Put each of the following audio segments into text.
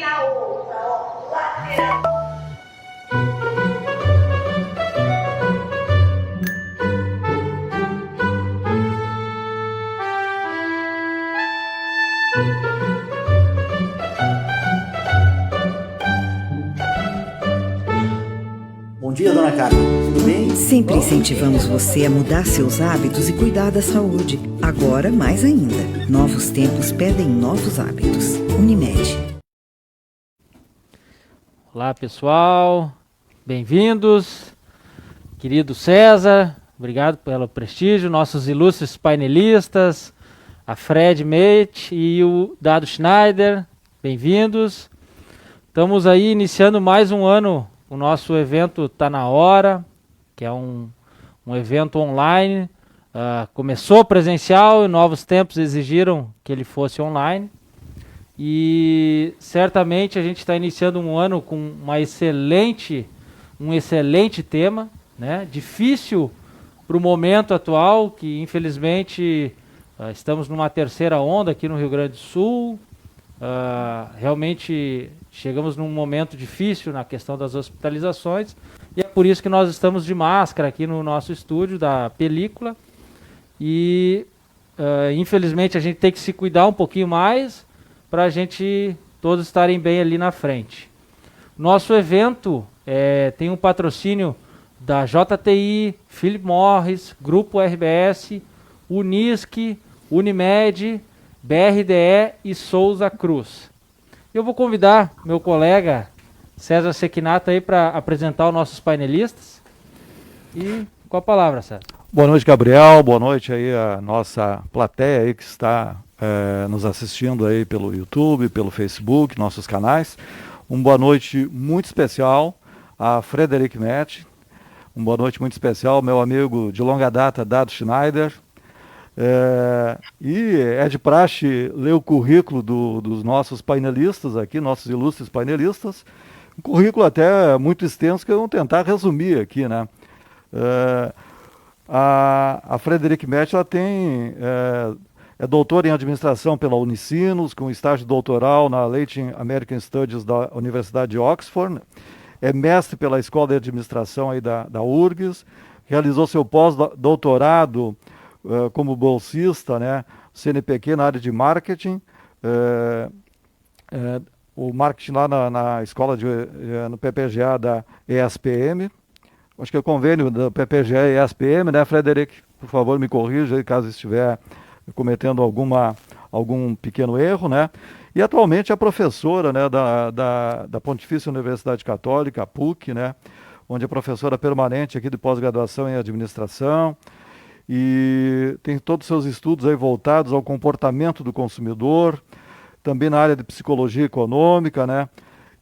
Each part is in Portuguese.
a outra, ó, lateral. Bom dia, dona Carmen. Tudo bem? Sempre incentivamos você a mudar seus hábitos e cuidar da saúde. Agora, mais ainda. Novos tempos pedem novos hábitos. Unimed. Olá, pessoal. Bem-vindos. Querido César, obrigado pelo prestígio. Nossos ilustres painelistas, a Fred Mate e o Dado Schneider, bem-vindos. Estamos aí iniciando mais um ano. O nosso evento está na hora, que é um evento online. Começou presencial e novos tempos exigiram que ele fosse online. E certamente a gente está iniciando um ano com um excelente tema, né? Difícil para o momento atual, que infelizmente estamos numa terceira onda aqui no Rio Grande do Sul. Realmente chegamos num momento difícil na questão das hospitalizações e é por isso que nós estamos de máscara aqui no nosso estúdio da película e infelizmente a gente tem que se cuidar um pouquinho mais para a gente todos estarem bem ali na frente. Nosso evento tem um patrocínio da JTI, Philip Morris, Grupo RBS, Unisc, Unimed, BRDE e Souza Cruz. Eu vou convidar meu colega César Sequinato aí para apresentar os nossos painelistas. E com a palavra, César. Boa noite, Gabriel. Boa noite aí a nossa plateia aí que está nos assistindo aí pelo YouTube, pelo Facebook, nossos canais. Uma boa noite muito especial a Frederic Metz. Uma boa noite muito especial ao meu amigo de longa data, Dado Schneider. E é de praxe ler o currículo dos nossos painelistas aqui, nossos ilustres painelistas. Um currículo até muito extenso que eu vou tentar resumir aqui, né? A Frederic Metz, ela é doutora em administração pela Unicinos, com estágio doutoral na Latin American Studies da Universidade de Oxford. É mestre pela Escola de Administração aí da URGS. Realizou seu pós-doutorado como bolsista, né, CNPq na área de marketing, o marketing lá na escola no PPGA da ESPM, acho que é o convênio da PPGA e ESPM, né, Frederic? Por favor, me corrija aí caso estiver cometendo algum pequeno erro, né? E atualmente é professora, né, da Pontifícia Universidade Católica, a PUC, né, onde é professora permanente aqui de pós-graduação em administração, e tem todos os seus estudos aí voltados ao comportamento do consumidor, também na área de psicologia econômica, né?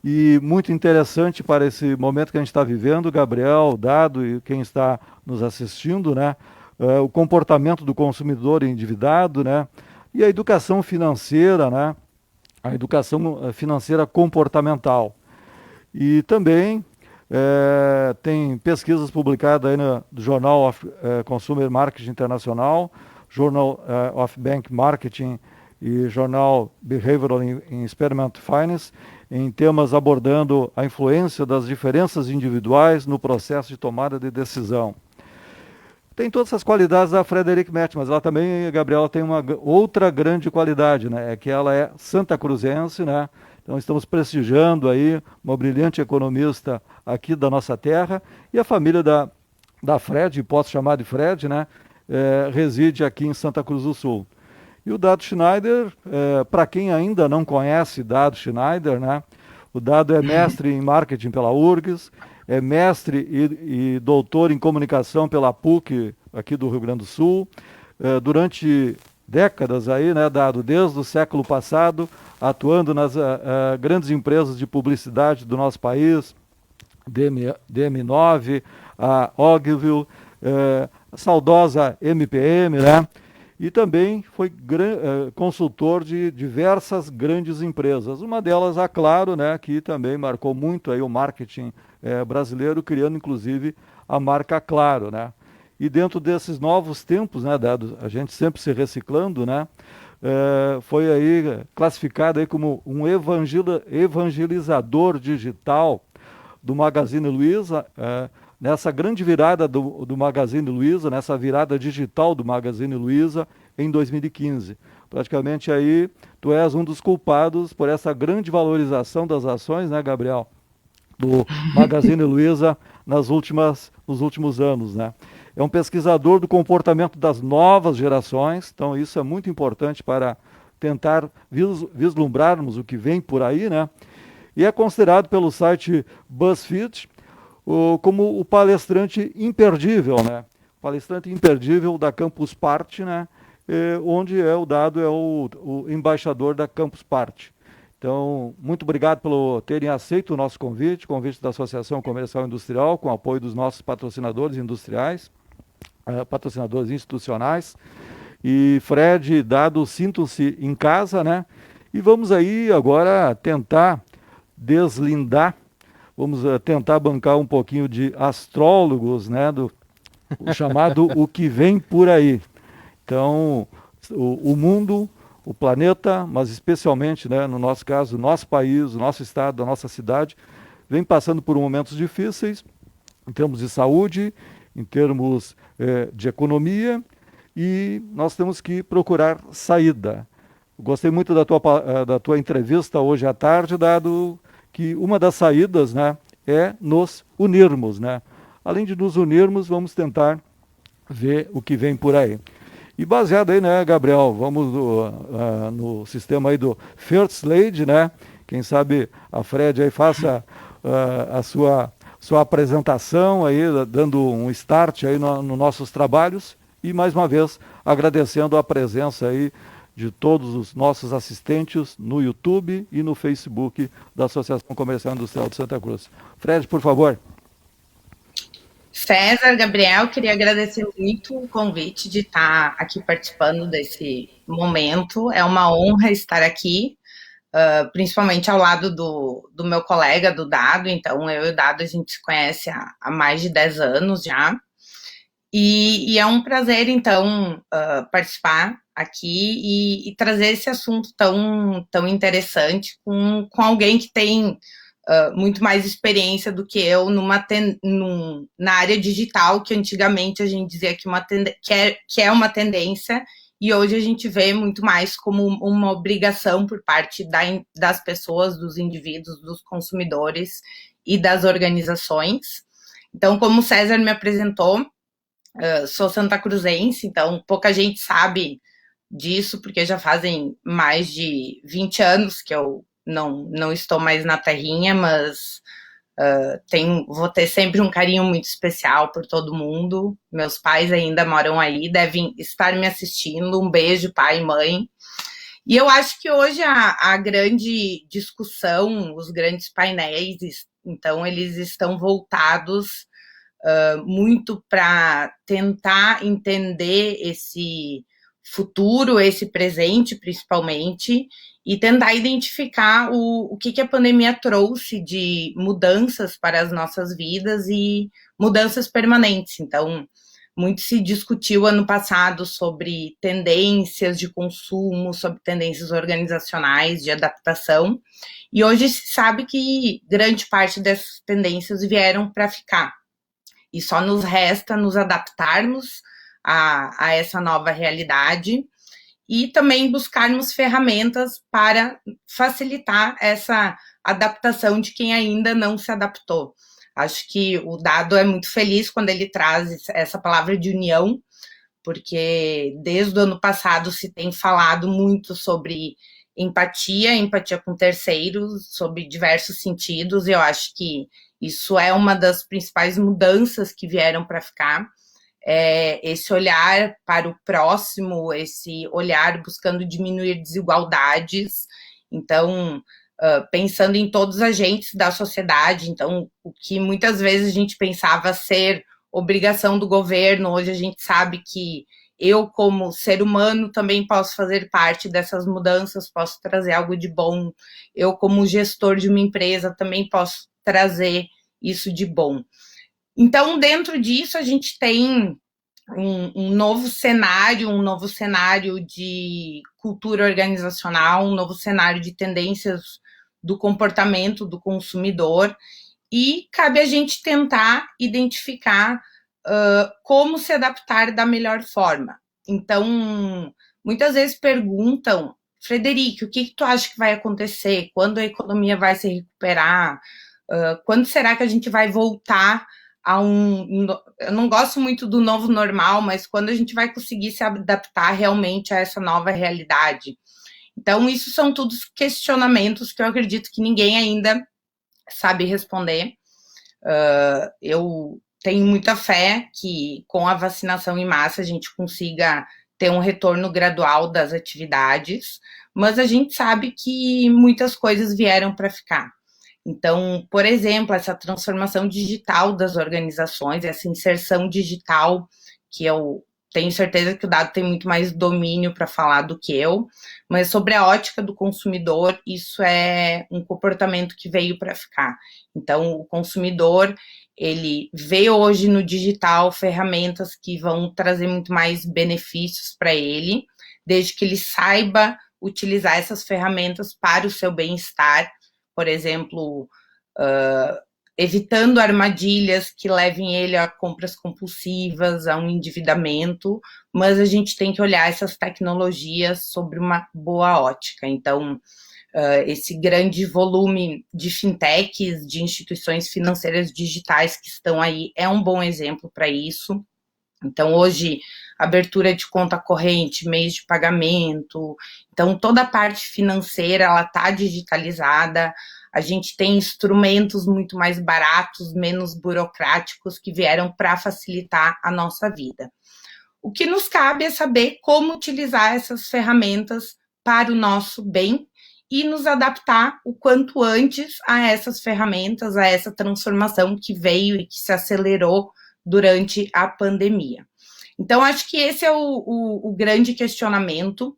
E muito interessante para esse momento que a gente está vivendo, Gabriel, Dado e quem está nos assistindo, né? O comportamento do consumidor endividado, né? E a educação financeira, né? A educação financeira comportamental. E também tem pesquisas publicadas aí no Journal of Consumer Marketing Internacional, Journal of Bank Marketing e Journal Behavioral in Experiment Finance, em temas abordando a influência das diferenças individuais no processo de tomada de decisão. Tem todas essas qualidades da Frederic Metz, mas ela também, Gabriela, tem uma outra grande qualidade, né? É que ela é santacruzense, né? Então estamos prestigiando aí uma brilhante economista aqui da nossa terra, e a família da Fred, posso chamar de Fred, né, reside aqui em Santa Cruz do Sul. E o Dado Schneider, para quem ainda não conhece Dado Schneider, né, o Dado é mestre em marketing pela URGS, é mestre e doutor em comunicação pela PUC aqui do Rio Grande do Sul, durante décadas aí, né, Dado, desde o século passado, atuando nas grandes empresas de publicidade do nosso país, DM9, a Ogilvy, a saudosa MPM, né? E também foi consultor de diversas grandes empresas. Uma delas, a Claro, né, que também marcou muito aí o marketing brasileiro, criando inclusive a marca Claro, né? E dentro desses novos tempos, né, Dado, a gente sempre se reciclando, né? foi aí classificado aí como um evangelizador digital do Magazine Luiza, nessa grande virada do Magazine Luiza, nessa virada digital do Magazine Luiza em 2015. Praticamente aí tu és um dos culpados por essa grande valorização das ações, né, Gabriel, do Magazine Luiza nos últimos anos, né? É um pesquisador do comportamento das novas gerações, então isso é muito importante para tentar vislumbrarmos o que vem por aí, né? E é considerado pelo site BuzzFeed como o palestrante imperdível, né? Palestrante imperdível da Campus Party, né? Onde o Dado é o embaixador da Campus Party. Então, muito obrigado por terem aceito o nosso convite da Associação Comercial e Industrial, com o apoio dos nossos patrocinadores industriais, patrocinadores institucionais. E Fred e Dado, sintam-se em casa, né? E vamos aí agora tentar deslindar, vamos tentar bancar um pouquinho de astrólogos, né? O chamado O Que Vem Por Aí. Então, o mundo, o planeta, mas especialmente, né, no nosso caso, o nosso país, o nosso estado, a nossa cidade, vem passando por momentos difíceis, em termos de saúde, em termos de economia, e nós temos que procurar saída. Gostei muito da tua entrevista hoje à tarde, Dado que uma das saídas, né, é nos unirmos, né? Além de nos unirmos, vamos tentar ver o que vem por aí. E baseado aí, né, Gabriel, vamos no sistema aí do First Lady, né? Quem sabe a Fred aí faça a sua apresentação aí, dando um start aí nos nossos trabalhos. E mais uma vez agradecendo a presença aí de todos os nossos assistentes no YouTube e no Facebook da Associação Comercial e Industrial de Santa Cruz. Fred, por favor. César, Gabriel, queria agradecer muito o convite de estar aqui participando desse momento. É uma honra estar aqui, principalmente ao lado do meu colega, do Dado. Então, eu e o Dado, a gente se conhece há mais de 10 anos já. E é um prazer, então, participar aqui e trazer esse assunto tão interessante com alguém que tem muito mais experiência do que eu na área digital, que antigamente a gente dizia que é uma tendência, e hoje a gente vê muito mais como uma obrigação por parte das pessoas, dos indivíduos, dos consumidores e das organizações. Então, como o César me apresentou, sou santacruzense, então pouca gente sabe disso, porque já fazem mais de 20 anos que eu não estou mais na terrinha, mas vou ter sempre um carinho muito especial por todo mundo. Meus pais ainda moram aí, devem estar me assistindo. Um beijo, pai e mãe. E eu acho que hoje a grande discussão, os grandes painéis, então, eles estão voltados muito para tentar entender esse futuro, esse presente, principalmente, e tentar identificar o que a pandemia trouxe de mudanças para as nossas vidas e mudanças permanentes. Então, muito se discutiu ano passado sobre tendências de consumo, sobre tendências organizacionais de adaptação, e hoje se sabe que grande parte dessas tendências vieram para ficar. E só nos resta nos adaptarmos a essa nova realidade e também buscarmos ferramentas para facilitar essa adaptação de quem ainda não se adaptou. Acho que o Dado é muito feliz quando ele traz essa palavra de união, porque desde o ano passado se tem falado muito sobre empatia com terceiros, sobre diversos sentidos, e eu acho que isso é uma das principais mudanças que vieram para ficar. Esse olhar para o próximo, esse olhar buscando diminuir desigualdades. Então, pensando em todos os agentes da sociedade, então, o que muitas vezes a gente pensava ser obrigação do governo, hoje a gente sabe que eu, como ser humano, também posso fazer parte dessas mudanças, posso trazer algo de bom. Eu, como gestor de uma empresa, também posso trazer isso de bom. Então, dentro disso, a gente tem um novo cenário de cultura organizacional, um novo cenário de tendências do comportamento do consumidor, e cabe a gente tentar identificar como se adaptar da melhor forma. Então, muitas vezes perguntam, Frederico, o que tu acha que vai acontecer? Quando a economia vai se recuperar? Quando será que a gente vai voltar a eu não gosto muito do novo normal, mas quando a gente vai conseguir se adaptar realmente a essa nova realidade? Então, isso são todos questionamentos que eu acredito que ninguém ainda sabe responder. Eu tenho muita fé que com a vacinação em massa a gente consiga ter um retorno gradual das atividades, mas a gente sabe que muitas coisas vieram para ficar. Então, por exemplo, essa transformação digital das organizações, essa inserção digital, que eu tenho certeza que o Dado tem muito mais domínio para falar do que eu, mas sobre a ótica do consumidor, isso é um comportamento que veio para ficar. Então, o consumidor, ele vê hoje no digital ferramentas que vão trazer muito mais benefícios para ele, desde que ele saiba utilizar essas ferramentas para o seu bem-estar, por exemplo, evitando armadilhas que levem ele a compras compulsivas, a um endividamento, mas a gente tem que olhar essas tecnologias sobre uma boa ótica. Então, esse grande volume de fintechs, de instituições financeiras digitais que estão aí, é um bom exemplo para isso. Então, hoje, abertura de conta corrente, meios de pagamento, então toda a parte financeira, ela está digitalizada, a gente tem instrumentos muito mais baratos, menos burocráticos, que vieram para facilitar a nossa vida. O que nos cabe é saber como utilizar essas ferramentas para o nosso bem e nos adaptar o quanto antes a essas ferramentas, a essa transformação que veio e que se acelerou durante a pandemia. Então, acho que esse é o grande questionamento.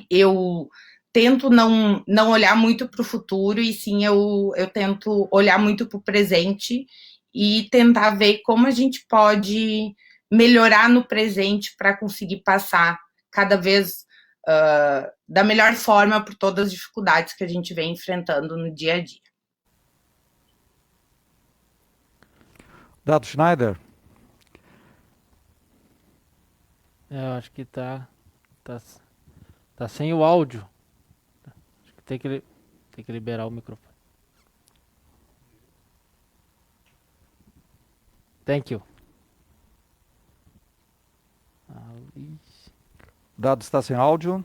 Eu tento não olhar muito para o futuro, e sim eu tento olhar muito para o presente e tentar ver como a gente pode melhorar no presente para conseguir passar cada vez da melhor forma por todas as dificuldades que a gente vem enfrentando no dia a dia. Dado Schneider. Eu acho que tá sem o áudio. Acho que tem que liberar o microfone. Thank you. Dado está sem áudio.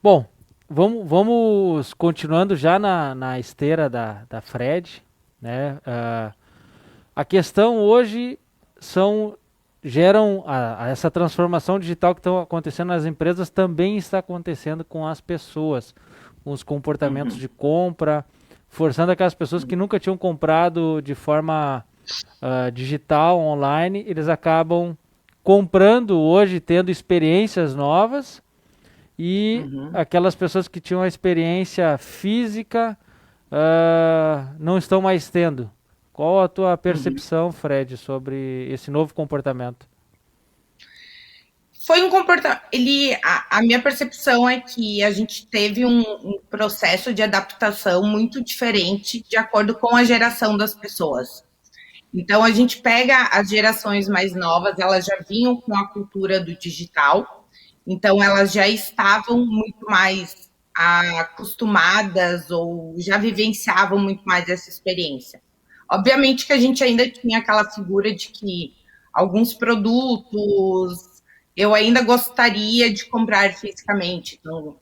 Bom, vamos continuando já na esteira da Fred, né? A questão hoje geram essa transformação digital que está acontecendo nas empresas, também está acontecendo com as pessoas, com os comportamentos de compra, forçando aquelas pessoas que nunca tinham comprado de forma digital, online, eles acabam comprando hoje, tendo experiências novas, e aquelas pessoas que tinham a experiência física não estão mais tendo. Qual a tua percepção, Fred, sobre esse novo comportamento? Foi um comportamento. A minha percepção é que a gente teve um processo de adaptação muito diferente de acordo com a geração das pessoas. Então, a gente pega as gerações mais novas, elas já vinham com a cultura do digital, então elas já estavam muito mais acostumadas ou já vivenciavam muito mais essa experiência. Obviamente que a gente ainda tinha aquela figura de que alguns produtos eu ainda gostaria de comprar fisicamente. Então,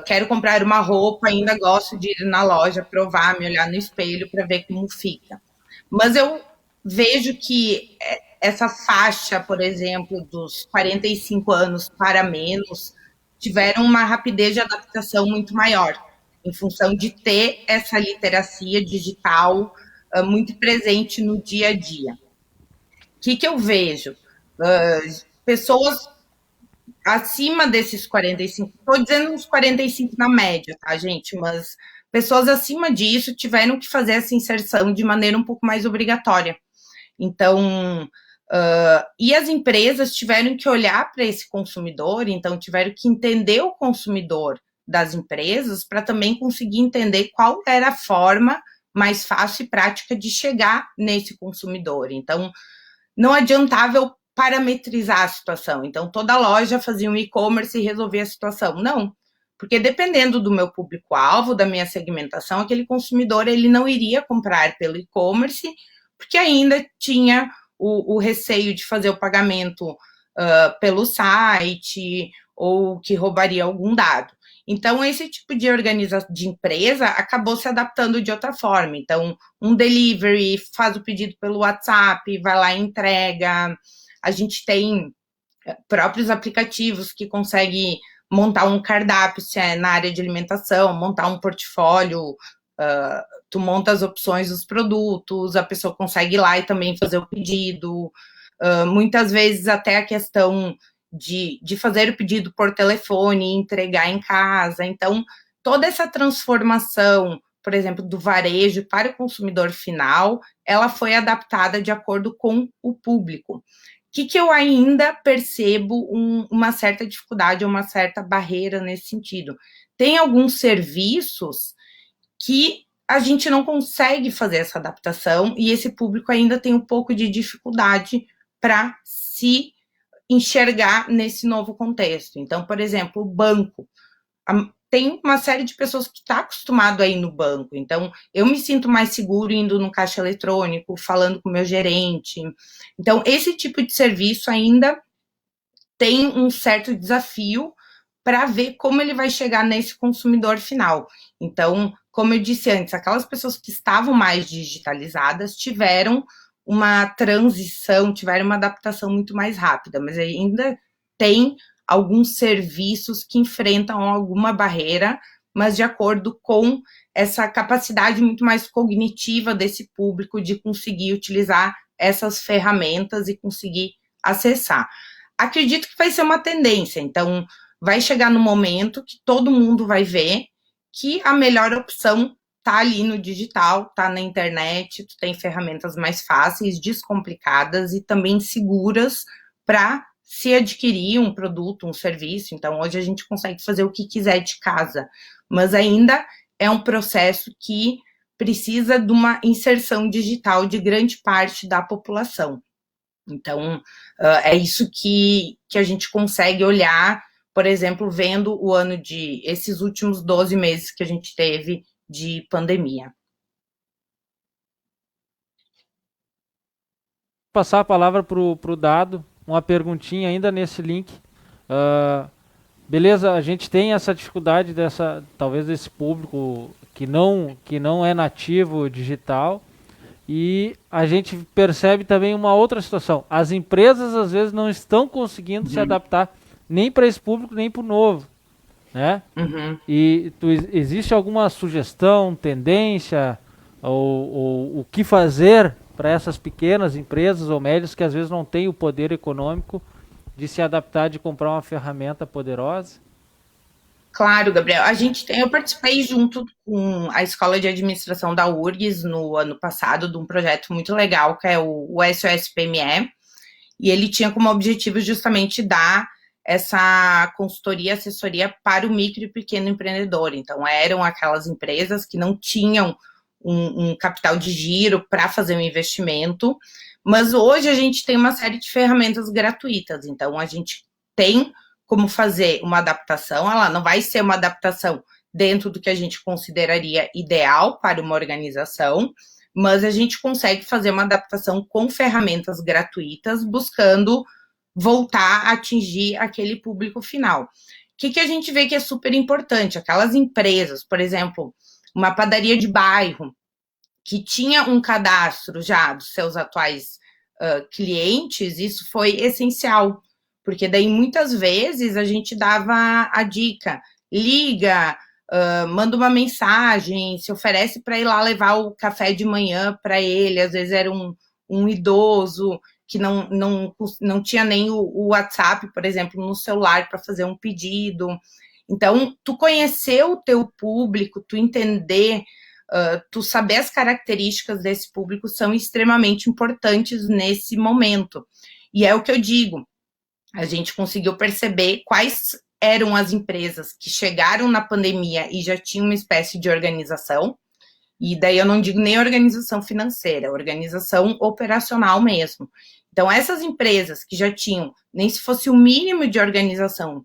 quero comprar uma roupa, ainda gosto de ir na loja, provar, me olhar no espelho para ver como fica. Mas eu vejo que essa faixa, por exemplo, dos 45 anos para menos, tiveram uma rapidez de adaptação muito maior, em função de ter essa literacia digital muito presente no dia a dia. O que eu vejo? Pessoas acima desses 45, estou dizendo uns 45 na média, tá, gente? Mas pessoas acima disso tiveram que fazer essa inserção de maneira um pouco mais obrigatória. Então, e as empresas tiveram que olhar para esse consumidor, então tiveram que entender o consumidor das empresas para também conseguir entender qual era a forma mais fácil e prática de chegar nesse consumidor. Então, não adiantava eu parametrizar a situação. Então, toda loja fazia um e-commerce e resolvia a situação. Não, porque dependendo do meu público-alvo, da minha segmentação, aquele consumidor ele não iria comprar pelo e-commerce, porque ainda tinha o receio de fazer o pagamento pelo site ou que roubaria algum dado. Então, esse tipo de organização de empresa acabou se adaptando de outra forma. Então, um delivery, faz o pedido pelo WhatsApp, vai lá e entrega. A gente tem próprios aplicativos que conseguem montar um cardápio, se é na área de alimentação, montar um portfólio, tu monta as opções dos produtos, a pessoa consegue ir lá e também fazer o pedido. Muitas vezes até a questão de fazer o pedido por telefone e entregar em casa. Então, toda essa transformação, por exemplo, do varejo para o consumidor final, ela foi adaptada de acordo com o público. O que eu ainda percebo uma certa dificuldade, uma certa barreira nesse sentido? Tem alguns serviços que a gente não consegue fazer essa adaptação e esse público ainda tem um pouco de dificuldade para se enxergar nesse novo contexto. Então, por exemplo, o banco. Tem uma série de pessoas que está acostumado a ir no banco. Então, eu me sinto mais seguro indo no caixa eletrônico, falando com o meu gerente. Então, esse tipo de serviço ainda tem um certo desafio para ver como ele vai chegar nesse consumidor final. Então, como eu disse antes, aquelas pessoas que estavam mais digitalizadas tiveram uma transição, tiveram uma adaptação muito mais rápida, mas ainda tem alguns serviços que enfrentam alguma barreira, mas de acordo com essa capacidade muito mais cognitiva desse público de conseguir utilizar essas ferramentas e conseguir acessar. Acredito que vai ser uma tendência, então vai chegar no momento que todo mundo vai ver que a melhor opção tá ali no digital, tá na internet, tu tem ferramentas mais fáceis, descomplicadas e também seguras para se adquirir um produto, um serviço. Então, hoje a gente consegue fazer o que quiser de casa, mas ainda é um processo que precisa de uma inserção digital de grande parte da população. Então, é isso que a gente consegue olhar, por exemplo, vendo o ano esses últimos 12 meses que a gente teve de pandemia. Passar a palavra para o Dado, uma perguntinha ainda nesse link. Beleza, a gente tem essa dificuldade talvez desse público que não é nativo digital, e a gente percebe também uma outra situação. As empresas às vezes não estão conseguindo se adaptar nem para esse público, nem para o novo, né? E existe alguma sugestão, tendência, ou o que fazer para essas pequenas empresas ou médias que às vezes não têm o poder econômico de se adaptar, de comprar uma ferramenta poderosa? Claro, Gabriel. Eu participei junto com a Escola de Administração da URGS no ano passado de um projeto muito legal, que é o SOS PME, e ele tinha como objetivo justamente dar essa consultoria, assessoria para o micro e pequeno empreendedor. Então, eram aquelas empresas que não tinham um capital de giro para fazer um investimento, mas hoje a gente tem uma série de ferramentas gratuitas. Então, a gente tem como fazer uma adaptação. Ela não vai ser uma adaptação dentro do que a gente consideraria ideal para uma organização, mas a gente consegue fazer uma adaptação com ferramentas gratuitas, buscando voltar a atingir aquele público final. O que a gente vê que é super importante? Aquelas empresas, por exemplo, uma padaria de bairro, que tinha um cadastro já dos seus atuais clientes, isso foi essencial, porque daí muitas vezes a gente dava a dica, liga, manda uma mensagem, se oferece para ir lá levar o café de manhã para ele, às vezes era um idoso que não tinha nem o WhatsApp, por exemplo, no celular para fazer um pedido. Então, tu conhecer o teu público, tu entender, tu saber as características desse público são extremamente importantes nesse momento. E é o que eu digo, a gente conseguiu perceber quais eram as empresas que chegaram na pandemia e já tinham uma espécie de organização, e daí eu não digo nem organização financeira, organização operacional mesmo. Então, essas empresas que já tinham, nem se fosse o mínimo de organização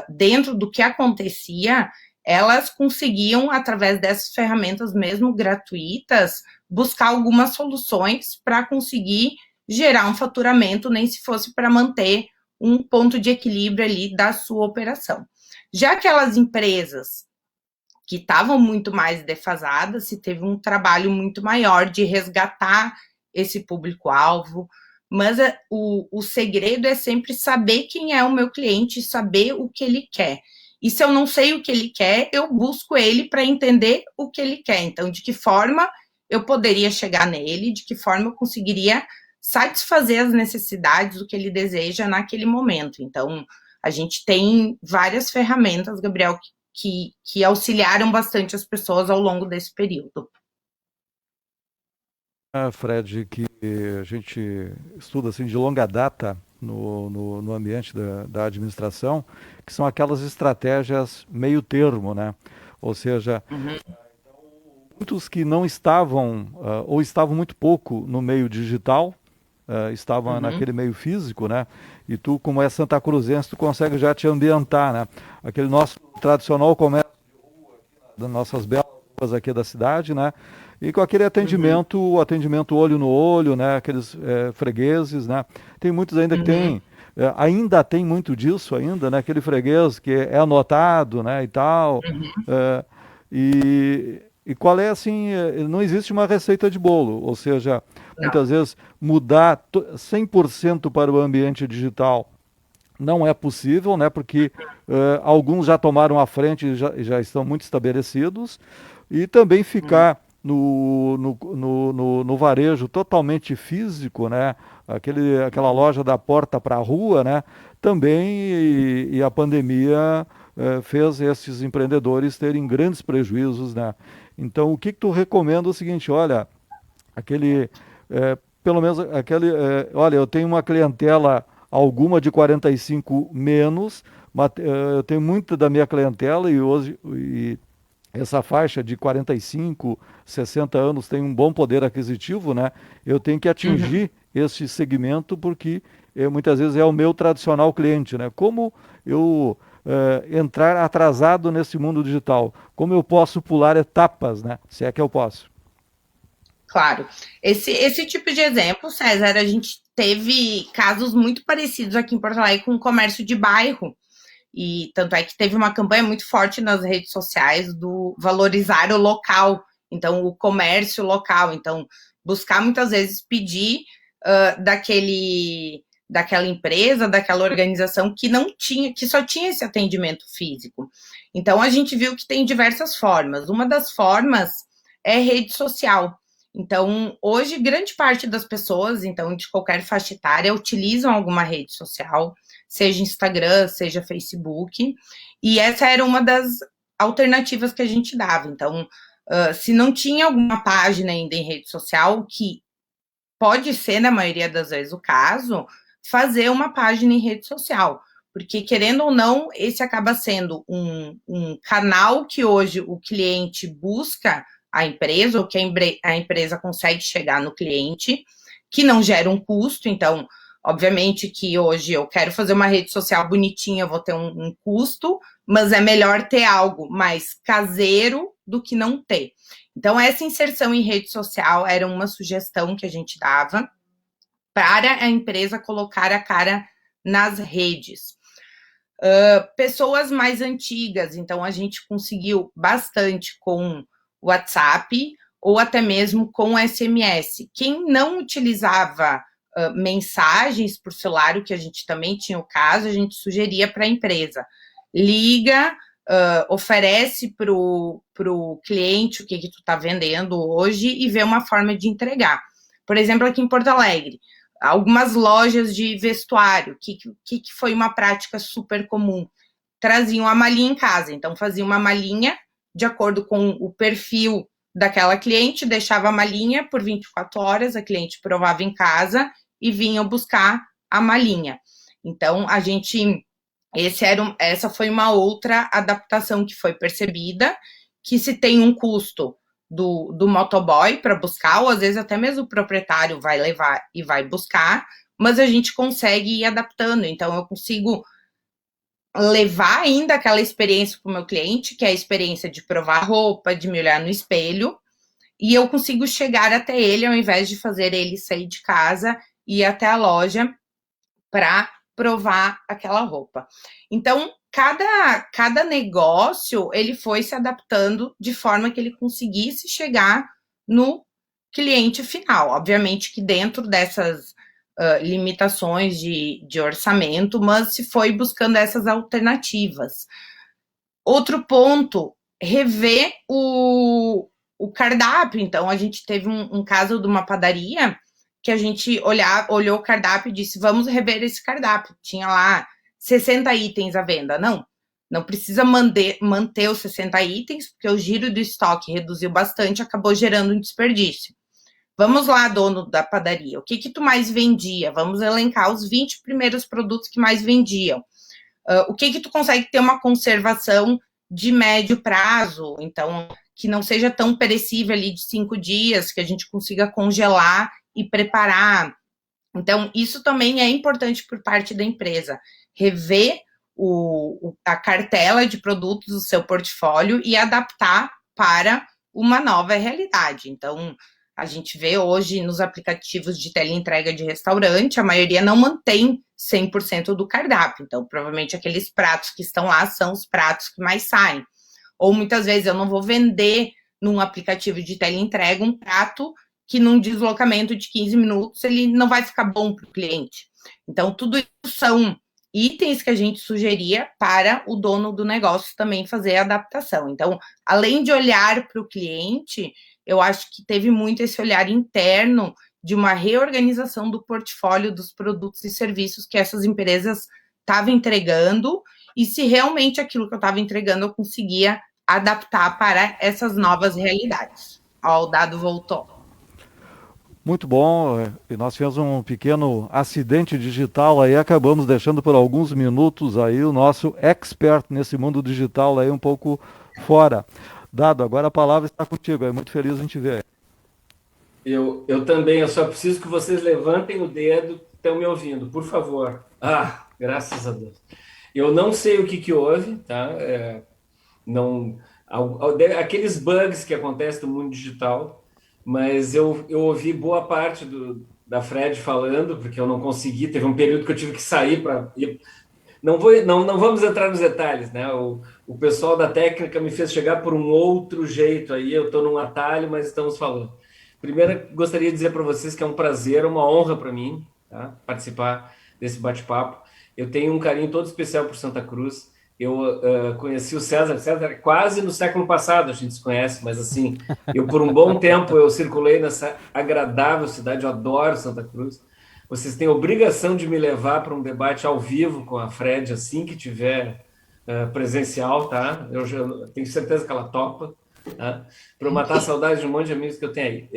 dentro do que acontecia, elas conseguiam, através dessas ferramentas mesmo gratuitas, buscar algumas soluções para conseguir gerar um faturamento, nem se fosse para manter um ponto de equilíbrio ali da sua operação. Já aquelas empresas que estavam muito mais defasadas, se teve um trabalho muito maior de resgatar esse público-alvo, mas o segredo é sempre saber quem é o meu cliente, saber o que ele quer. E se eu não sei o que ele quer, eu busco ele para entender o que ele quer. Então, de que forma eu poderia chegar nele, de que forma eu conseguiria satisfazer as necessidades do que ele deseja naquele momento. Então, a gente tem várias ferramentas, Gabriel, que auxiliaram bastante as pessoas ao longo desse período. Fred, que a gente estuda assim, de longa data no ambiente da administração, que são aquelas estratégias meio termo, né? Ou seja, muitos que não estavam, ou estavam muito pouco no meio digital, estavam naquele meio físico, né? E tu, como é Santa Cruzense, tu consegue já te ambientar, né? Aquele nosso tradicional comércio de rua, das nossas belas ruas aqui da cidade, né? E com aquele atendimento, o atendimento olho no olho, né? Aqueles fregueses, né? Tem muitos ainda que tem, ainda tem muito disso ainda, né? Aquele freguês que é anotado, né? E tal. E qual é, assim, não existe uma receita de bolo, ou seja, muitas vezes mudar 100% para o ambiente digital não é possível, né? Porque alguns já tomaram a frente e já estão muito estabelecidos, e também ficar no varejo totalmente físico, né? Aquela loja da porta para a rua, né? Também, e a pandemia fez esses empreendedores terem grandes prejuízos, né? Então, o que tu recomenda é o seguinte, olha, pelo menos olha, eu tenho uma clientela alguma de 45 menos, mas eu tenho muita da minha clientela e hoje essa faixa de 45, 60 anos tem um bom poder aquisitivo, né? Eu tenho que atingir esse segmento porque muitas vezes é o meu tradicional cliente, né? Como eu entrar atrasado nesse mundo digital? Como eu posso pular etapas, né? Se é que eu posso. Claro. Esse tipo de exemplo, César, a gente teve casos muito parecidos aqui em Porto Alegre com o comércio de bairro. E tanto é que teve uma campanha muito forte nas redes sociais do valorizar o local, então o comércio local. Então, buscar muitas vezes pedir daquela empresa, daquela organização que só tinha esse atendimento físico. Então, a gente viu que tem diversas formas. Uma das formas é rede social. Então, hoje, grande parte das pessoas, então, de qualquer faixa etária, utilizam alguma rede social, seja Instagram, seja Facebook, e essa era uma das alternativas que a gente dava. Então, se não tinha alguma página ainda em rede social, que pode ser, na maioria das vezes, o caso, fazer uma página em rede social, porque, querendo ou não, esse acaba sendo um canal que hoje o cliente busca a empresa, ou que a empresa consegue chegar no cliente, que não gera um custo. Então, obviamente que hoje eu quero fazer uma rede social bonitinha, eu vou ter um custo, mas é melhor ter algo mais caseiro do que não ter. Então, essa inserção em rede social era uma sugestão que a gente dava para a empresa colocar a cara nas redes. Pessoas mais antigas, então a gente conseguiu bastante com WhatsApp ou até mesmo com SMS. Quem não utilizava mensagens por celular, o que a gente também tinha o caso, a gente sugeria para a empresa. Liga, oferece para o cliente o que tu está vendendo hoje e vê uma forma de entregar. Por exemplo, aqui em Porto Alegre, algumas lojas de vestuário, que foi uma prática super comum. traziam a malinha em casa. Então, fazia uma malinha de acordo com o perfil daquela cliente, deixava a malinha por 24 horas, a cliente provava em casa e vinha buscar a malinha. Então, essa foi uma outra adaptação que foi percebida, que se tem um custo do motoboy para buscar, ou às vezes até mesmo o proprietário vai levar e vai buscar, mas a gente consegue ir adaptando. Então, eu consigo levar ainda aquela experiência para o meu cliente, que é a experiência de provar roupa, de me olhar no espelho, e eu consigo chegar até ele, ao invés de fazer ele sair de casa e ir até a loja para provar aquela roupa. Então, cada negócio, ele foi se adaptando de forma que ele conseguisse chegar no cliente final. Obviamente que dentro dessas limitações de orçamento, mas se foi buscando essas alternativas. Outro ponto, rever o cardápio. Então, a gente teve um caso de uma padaria que a gente olhou o cardápio e disse, vamos rever esse cardápio. Tinha lá 60 itens à venda. Não precisa manter os 60 itens, porque o giro do estoque reduziu bastante, acabou gerando um desperdício. Vamos lá, dono da padaria, o que tu mais vendia? Vamos elencar os 20 primeiros produtos que mais vendiam. O que tu consegue ter uma conservação de médio prazo, então, que não seja tão perecível ali de 5 dias, que a gente consiga congelar e preparar. Então, isso também é importante por parte da empresa, rever a cartela de produtos do seu portfólio e adaptar para uma nova realidade. Então, a gente vê hoje nos aplicativos de teleentrega de restaurante, a maioria não mantém 100% do cardápio. Então, provavelmente aqueles pratos que estão lá são os pratos que mais saem. Ou muitas vezes eu não vou vender num aplicativo de teleentrega um prato que num deslocamento de 15 minutos ele não vai ficar bom para o cliente. Então, tudo isso são itens que a gente sugeria para o dono do negócio também fazer a adaptação. Então, além de olhar para o cliente, eu acho que teve muito esse olhar interno de uma reorganização do portfólio dos produtos e serviços que essas empresas estavam entregando e se realmente aquilo que eu estava entregando eu conseguia adaptar para essas novas realidades. Ó, o dado voltou. Muito bom, e nós tivemos um pequeno acidente digital aí, acabamos deixando por alguns minutos aí o nosso expert nesse mundo digital aí um pouco fora. Dado, agora a palavra está contigo, é muito feliz em te ver. Eu também, eu só preciso que vocês levantem o dedo que estão me ouvindo, por favor. Ah, graças a Deus. Eu não sei o que houve, tá? Aqueles bugs que acontecem no mundo digital, mas eu ouvi boa parte da Fred falando, porque eu não consegui, teve um período que eu tive que sair para... Não vamos entrar nos detalhes, né? O pessoal da técnica me fez chegar por um outro jeito aí, eu estou num atalho, mas estamos falando. Primeiro, gostaria de dizer para vocês que é um prazer, uma honra para mim, tá? Participar desse bate-papo. Eu tenho um carinho todo especial por Santa Cruz. Eu conheci o César quase no século passado, a gente se conhece, mas assim, eu por um bom tempo eu circulei nessa agradável cidade, eu adoro Santa Cruz. Vocês têm a obrigação de me levar para um debate ao vivo com a Fred, assim que tiver presencial, tá? Eu já tenho certeza que ela topa, tá? Para eu matar a saudade de um monte de amigos que eu tenho aí.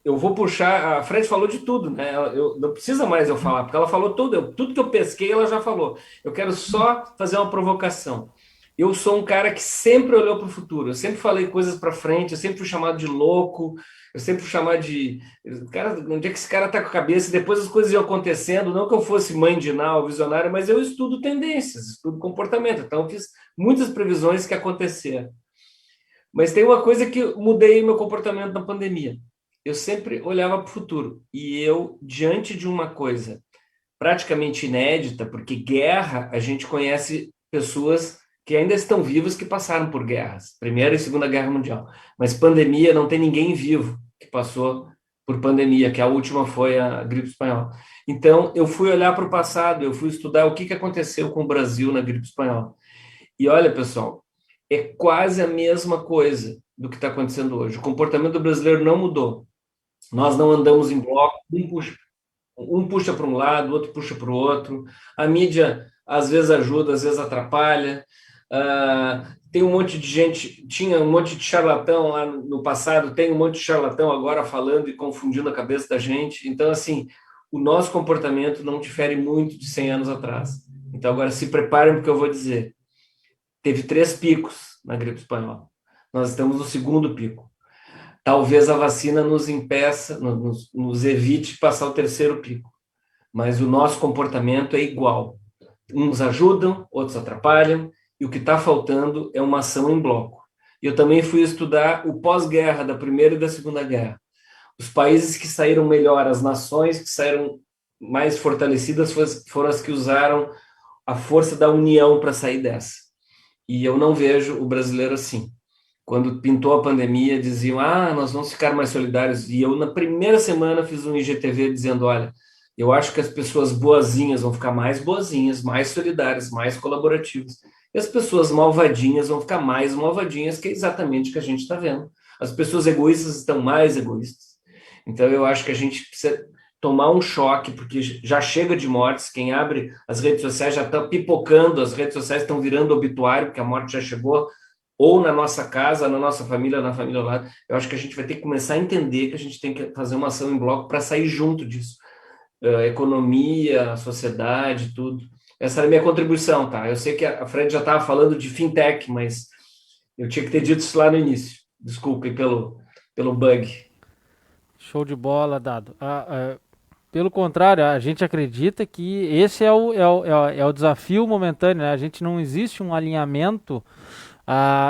Eu vou puxar, a Fred falou de tudo, né? Eu não precisa mais eu falar, porque ela falou tudo, tudo que eu pesquei ela já falou. Eu quero só fazer uma provocação. Eu sou um cara que sempre olhou para o futuro, eu sempre falei coisas para frente, eu sempre fui chamado de louco, eu sempre fui chamado de... Cara, onde é que esse cara está com a cabeça? E depois as coisas iam acontecendo, não que eu fosse mãe de Ná, visionário, mas eu estudo tendências, estudo comportamento, então eu fiz muitas previsões que aconteceram. Mas tem uma coisa que mudei meu comportamento na pandemia. Eu sempre olhava para o futuro, e eu, diante de uma coisa praticamente inédita, porque guerra, a gente conhece pessoas que ainda estão vivos que passaram por guerras, Primeira e Segunda Guerra Mundial. Mas pandemia, não tem ninguém vivo que passou por pandemia, que a última foi a gripe espanhola. Então, eu fui olhar para o passado, eu fui estudar o que aconteceu com o Brasil na gripe espanhola. E olha, pessoal, é quase a mesma coisa do que está acontecendo hoje. O comportamento do brasileiro não mudou. Nós não andamos em bloco, um puxa para um lado, o outro puxa para o outro. A mídia às vezes ajuda, às vezes atrapalha. Tem um monte de gente, tinha um monte de charlatão lá no passado, tem um monte de charlatão agora falando e confundindo a cabeça da gente. Então, assim, o nosso comportamento não difere muito de 100 anos atrás. Então, agora se preparem porque eu vou dizer. Teve 3 picos na gripe espanhola. Nós estamos no 2º pico. Talvez a vacina nos impeça, nos evite passar o 3º pico. Mas o nosso comportamento é igual. Uns ajudam, outros atrapalham, e o que está faltando é uma ação em bloco. E eu também fui estudar o pós-guerra, da Primeira e da Segunda Guerra. Os países que saíram melhor, as nações que saíram mais fortalecidas foram as que usaram a força da união para sair dessa. E eu não vejo o brasileiro assim. Quando pintou a pandemia, diziam, nós vamos ficar mais solidários. E eu, na primeira semana, fiz um IGTV dizendo, olha, eu acho que as pessoas boazinhas vão ficar mais boazinhas, mais solidárias, mais colaborativas. E as pessoas malvadinhas vão ficar mais malvadinhas, que é exatamente o que a gente está vendo. As pessoas egoístas estão mais egoístas. Então, eu acho que a gente precisa tomar um choque, porque já chega de mortes. Quem abre as redes sociais já está pipocando, as redes sociais estão virando obituário, porque a morte já chegou, ou na nossa casa, na nossa família, na família ao lado. Eu acho que a gente vai ter que começar a entender que a gente tem que fazer uma ação em bloco para sair junto disso. A economia, a sociedade, tudo. Essa era a minha contribuição, tá? Eu sei que a Fred já estava falando de fintech, mas eu tinha que ter dito isso lá no início. Desculpe pelo bug. Show de bola, Dado. Pelo contrário, a gente acredita que esse é o desafio momentâneo, né? A gente não existe um alinhamento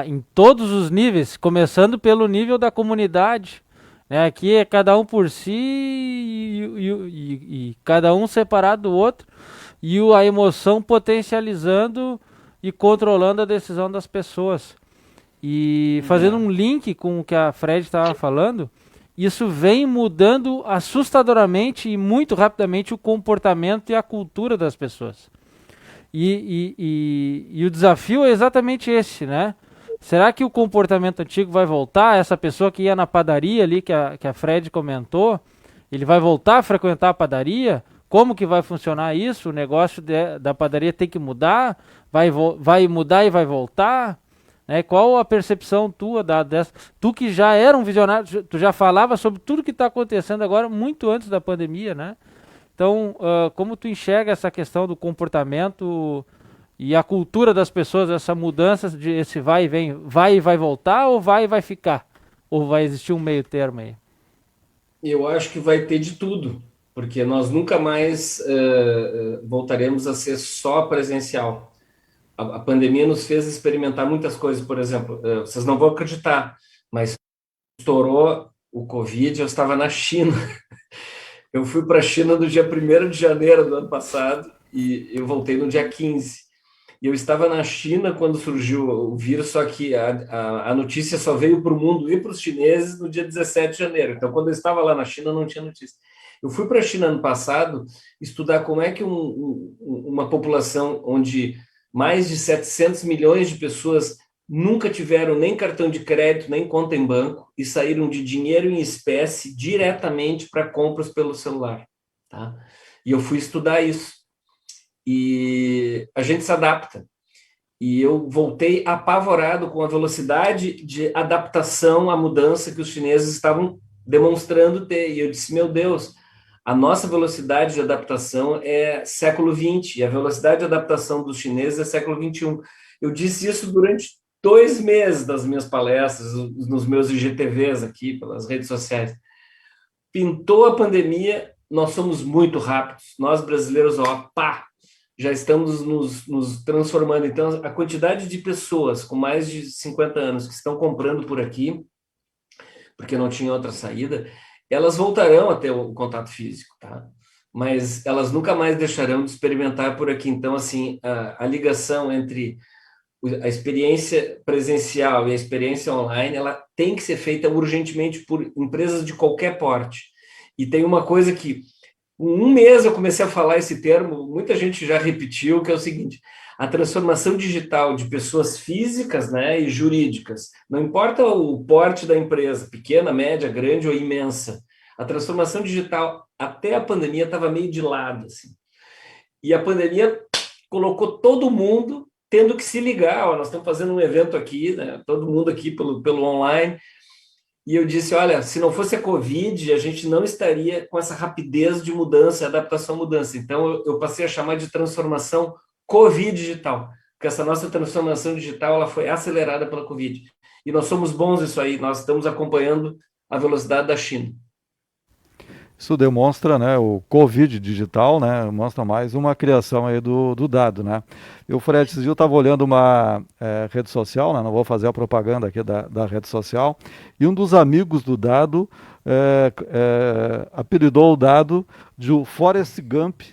em todos os níveis, começando pelo nível da comunidade, né? Aqui é cada um por si e cada um separado do outro, e a emoção potencializando e controlando a decisão das pessoas. E fazendo um link com o que a Fred estava falando, isso vem mudando assustadoramente e muito rapidamente o comportamento e a cultura das pessoas. E o desafio é exatamente esse, né? Será que o comportamento antigo vai voltar? Essa pessoa que ia na padaria ali, que a Fred comentou, ele vai voltar a frequentar a padaria? Como que vai funcionar isso? O negócio da padaria tem que mudar? Vai mudar e vai voltar? Né? Qual a percepção tua dessa? Tu que já era um visionário, tu já falava sobre tudo que está acontecendo agora, muito antes da pandemia, né? Então, como tu enxerga essa questão do comportamento e a cultura das pessoas, essa mudança de esse vai e vem, vai e vai voltar, ou vai e vai ficar? Ou vai existir um meio termo aí? Eu acho que vai ter de tudo, porque nós nunca mais voltaremos a ser só presencial. A pandemia nos fez experimentar muitas coisas, por exemplo, vocês não vão acreditar, mas estourou o Covid, eu estava na China. Eu fui para a China no dia 1º de janeiro do ano passado e eu voltei no dia 15. E eu estava na China quando surgiu o vírus, só que a notícia só veio para o mundo e para os chineses no dia 17 de janeiro. Então, quando eu estava lá na China, não tinha notícia. Eu fui para a China ano passado estudar como é que uma população onde mais de 700 milhões de pessoas nunca tiveram nem cartão de crédito, nem conta em banco e saíram de dinheiro em espécie diretamente para compras pelo celular. Tá? E eu fui estudar isso. E a gente se adapta. E eu voltei apavorado com a velocidade de adaptação à mudança que os chineses estavam demonstrando ter. E eu disse, meu Deus, a nossa velocidade de adaptação é século XX, e a velocidade de adaptação dos chineses é século XXI. Eu disse isso durante 2 meses das minhas palestras, nos meus IGTVs aqui, pelas redes sociais. Pintou a pandemia, nós somos muito rápidos. Nós, brasileiros, já estamos nos transformando. Então, a quantidade de pessoas com mais de 50 anos que estão comprando por aqui, porque não tinha outra saída, elas voltarão a ter o contato físico, tá? Mas elas nunca mais deixarão de experimentar por aqui. Então, assim, a ligação entre a experiência presencial e a experiência online, ela tem que ser feita urgentemente por empresas de qualquer porte. E tem uma coisa que, em 1 mês eu comecei a falar esse termo, muita gente já repetiu, que é o seguinte: a transformação digital de pessoas físicas, né, e jurídicas, não importa o porte da empresa, pequena, média, grande ou imensa, a transformação digital até a pandemia estava meio de lado, assim. E a pandemia colocou todo mundo tendo que se ligar. Ó, nós estamos fazendo um evento aqui, né? Todo mundo aqui pelo online. E eu disse, olha, se não fosse a Covid, a gente não estaria com essa rapidez de mudança, adaptação à mudança. Então, eu passei a chamar de transformação Covid digital, porque essa nossa transformação digital ela foi acelerada pela Covid. E nós somos bons nisso aí, nós estamos acompanhando a velocidade da China. Isso demonstra, né, o Covid digital, né, mostra mais uma criação aí do dado, né. Eu, Fred, esses dias eu estava olhando uma rede social, né, não vou fazer a propaganda aqui da rede social, e um dos amigos do dado apelidou o dado de o Forrest Gump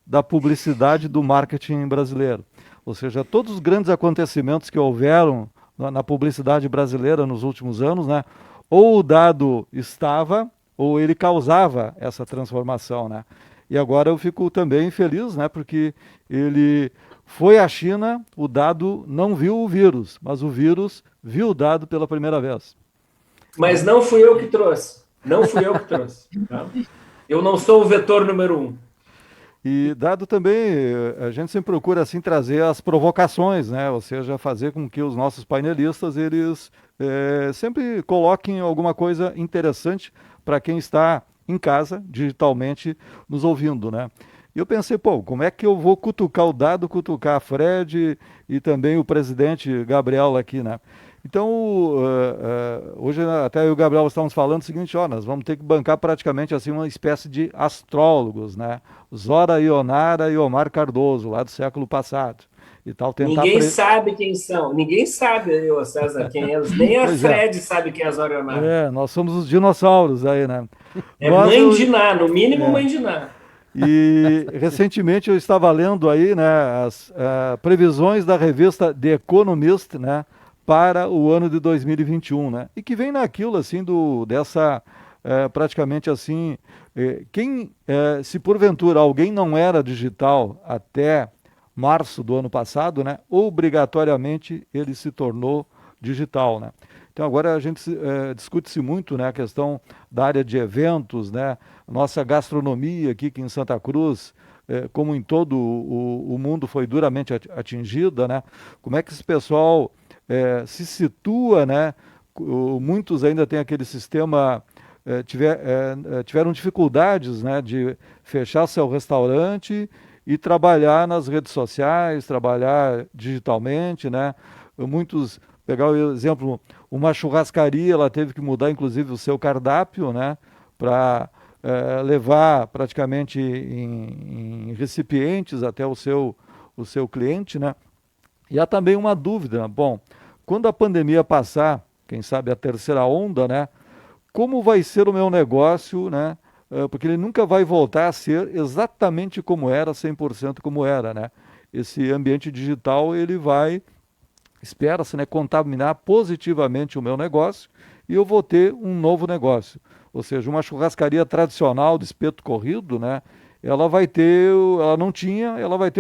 da publicidade do marketing brasileiro. Ou seja, todos os grandes acontecimentos que houveram na publicidade brasileira nos últimos anos, né, ou o dado estava ou ele causava essa transformação, né? E agora eu fico também feliz, né? Porque ele foi à China, o dado não viu o vírus, mas o vírus viu o dado pela primeira vez. Mas não fui eu que trouxe. Não fui eu que trouxe. Tá? Eu não sou o vetor número 1. E dado também, a gente sempre procura assim trazer as provocações, né? Ou seja, fazer com que os nossos painelistas eles sempre coloquem alguma coisa interessante para quem está em casa, digitalmente, nos ouvindo, né? E eu pensei, pô, como é que eu vou cutucar o dado, cutucar a Fred e também o presidente Gabriel aqui, né? Então, hoje até eu e o Gabriel estamos falando o seguinte, ó, nós vamos ter que bancar praticamente assim uma espécie de astrólogos, né? Zora Ionara e Omar Cardoso, lá do século passado. E tal, tentar ninguém sabe quem são, ninguém sabe, eu, César, quem é, nem a Fred sabe quem é a Zora Ionara. Nós somos os dinossauros aí, né? Mãe de Ná, no mínimo mãe de Ná. E recentemente eu estava lendo aí, né, as previsões da revista The Economist, né, para o ano de 2021, né? E que vem naquilo assim dessa praticamente assim, quem se porventura alguém não era digital até março do ano passado, né, obrigatoriamente ele se tornou digital, né? Então agora a gente discute-se muito, né, a questão da área de eventos, né, nossa gastronomia aqui que em Santa Cruz, como em todo o mundo foi duramente atingida, né? Como é que esse pessoal se situa, né? Muitos ainda têm aquele sistema, tiveram dificuldades, né, de fechar seu restaurante e trabalhar nas redes sociais, trabalhar digitalmente, né? Muitos, pegar o exemplo, uma churrascaria, ela teve que mudar inclusive o seu cardápio, né? Para levar praticamente em recipientes até o seu cliente, né? E há também uma dúvida, bom, quando a pandemia passar, quem sabe a terceira onda, né? Como vai ser o meu negócio, né? Porque ele nunca vai voltar a ser exatamente como era, 100% como era, né? Esse ambiente digital, ele vai, espera-se, né, contaminar positivamente o meu negócio e eu vou ter um novo negócio. Ou seja, uma churrascaria tradicional de espeto corrido, né? Ela vai ter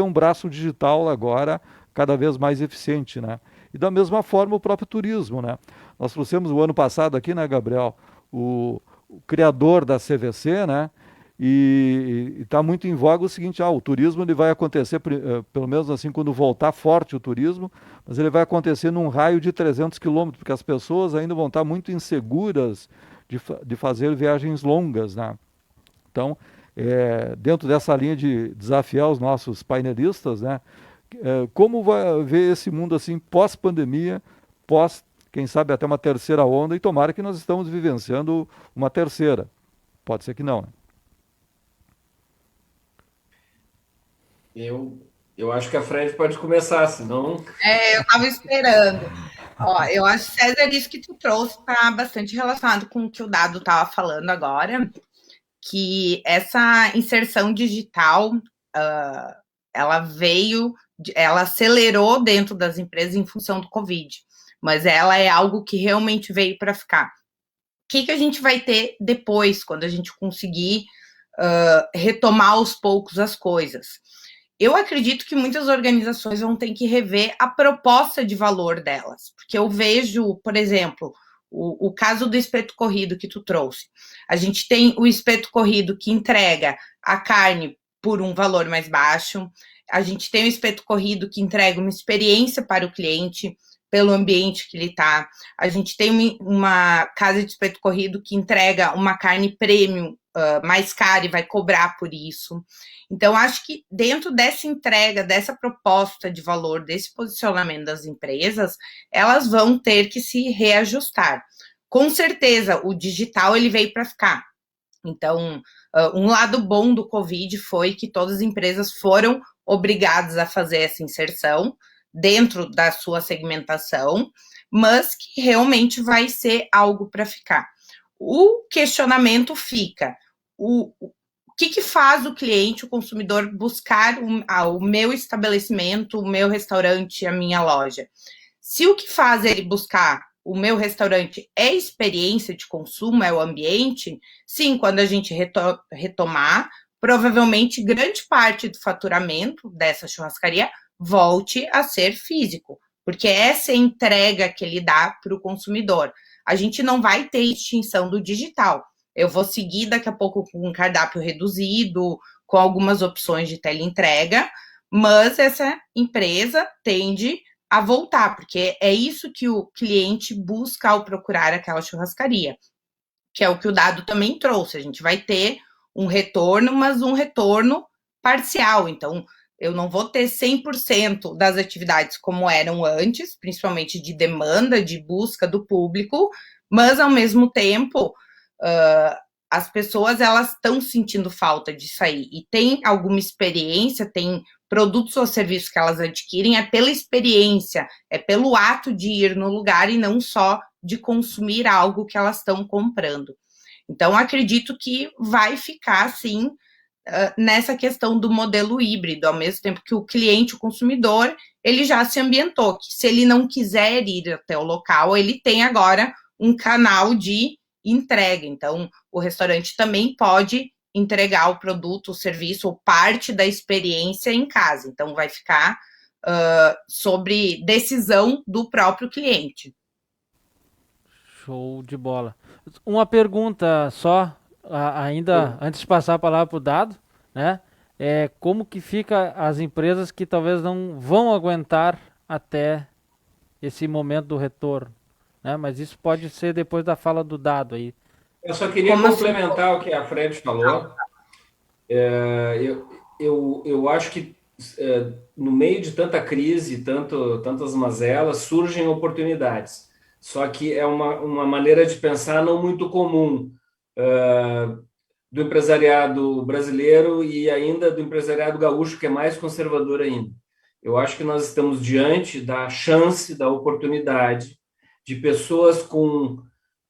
um braço digital agora cada vez mais eficiente, né? E da mesma forma o próprio turismo, né? Nós trouxemos o ano passado aqui, né, Gabriel, o criador da CVC, né? E está muito em voga o seguinte, o turismo ele vai acontecer, pelo menos assim, quando voltar forte o turismo, mas ele vai acontecer num raio de 300 quilômetros, porque as pessoas ainda vão estar muito inseguras de fazer viagens longas, né? Então, dentro dessa linha de desafiar os nossos painelistas, né? Como vai ver esse mundo assim pós-pandemia, quem sabe até uma terceira onda, e tomara que nós estamos vivenciando uma terceira. Pode ser que não, né? Eu acho que a Fred pode começar, senão... Eu estava esperando. Ó, eu acho, César, isso que tu trouxe está bastante relacionado com o que o Dado estava falando agora, que essa inserção digital, ela acelerou dentro das empresas em função do Covid, mas ela é algo que realmente veio para ficar. O que a gente vai ter depois, quando a gente conseguir retomar aos poucos as coisas? Eu acredito que muitas organizações vão ter que rever a proposta de valor delas, porque eu vejo, por exemplo, o caso do espeto corrido que tu trouxe. A gente tem o espeto corrido que entrega a carne por um valor mais baixo. A gente tem o espeto corrido que entrega uma experiência para o cliente pelo ambiente que ele está. A gente tem uma casa de espeto corrido que entrega uma carne premium mais cara e vai cobrar por isso. Então, acho que dentro dessa entrega, dessa proposta de valor, desse posicionamento das empresas, elas vão ter que se reajustar. Com certeza, o digital ele veio para ficar. Então, um lado bom do Covid foi que todas as empresas foram obrigadas a fazer essa inserção dentro da sua segmentação, mas que realmente vai ser algo para ficar. O questionamento fica, o que faz o cliente, o consumidor, buscar o meu estabelecimento, o meu restaurante, a minha loja? Se o que faz ele buscar o meu restaurante é experiência de consumo, é o ambiente, sim, quando a gente retomar, provavelmente grande parte do faturamento dessa churrascaria volte a ser físico, porque essa é a entrega que ele dá para o consumidor. A gente não vai ter extinção do digital. Eu vou seguir daqui a pouco com um cardápio reduzido, com algumas opções de teleentrega, mas essa empresa tende a voltar, porque é isso que o cliente busca ao procurar aquela churrascaria, que é o que o dado também trouxe. A gente vai ter um retorno, mas um retorno parcial. Então, eu não vou ter 100% das atividades como eram antes, principalmente de demanda, de busca do público, mas, ao mesmo tempo, as pessoas elas estão sentindo falta de sair e tem alguma experiência, tem produtos ou serviços que elas adquirem, é pela experiência, é pelo ato de ir no lugar e não só de consumir algo que elas estão comprando. Então, acredito que vai ficar, sim, nessa questão do modelo híbrido, ao mesmo tempo que o cliente, o consumidor, ele já se ambientou, que se ele não quiser ir até o local, ele tem agora um canal de entrega. Então, o restaurante também pode entregar o produto, o serviço ou parte da experiência em casa. Então, vai ficar sobre decisão do próprio cliente. Show de bola. Uma pergunta só, ainda antes de passar a palavra para o Dado, né? Como que fica as empresas que talvez não vão aguentar até esse momento do retorno, né? Mas isso pode ser depois da fala do Dado aí. Eu só queria complementar o que a Fred falou. Eu acho que no meio de tanta crise, tantas mazelas, surgem oportunidades. Só que é uma maneira de pensar não muito comum do empresariado brasileiro e ainda do empresariado gaúcho, que é mais conservador ainda. Eu acho que nós estamos diante da chance, da oportunidade de pessoas com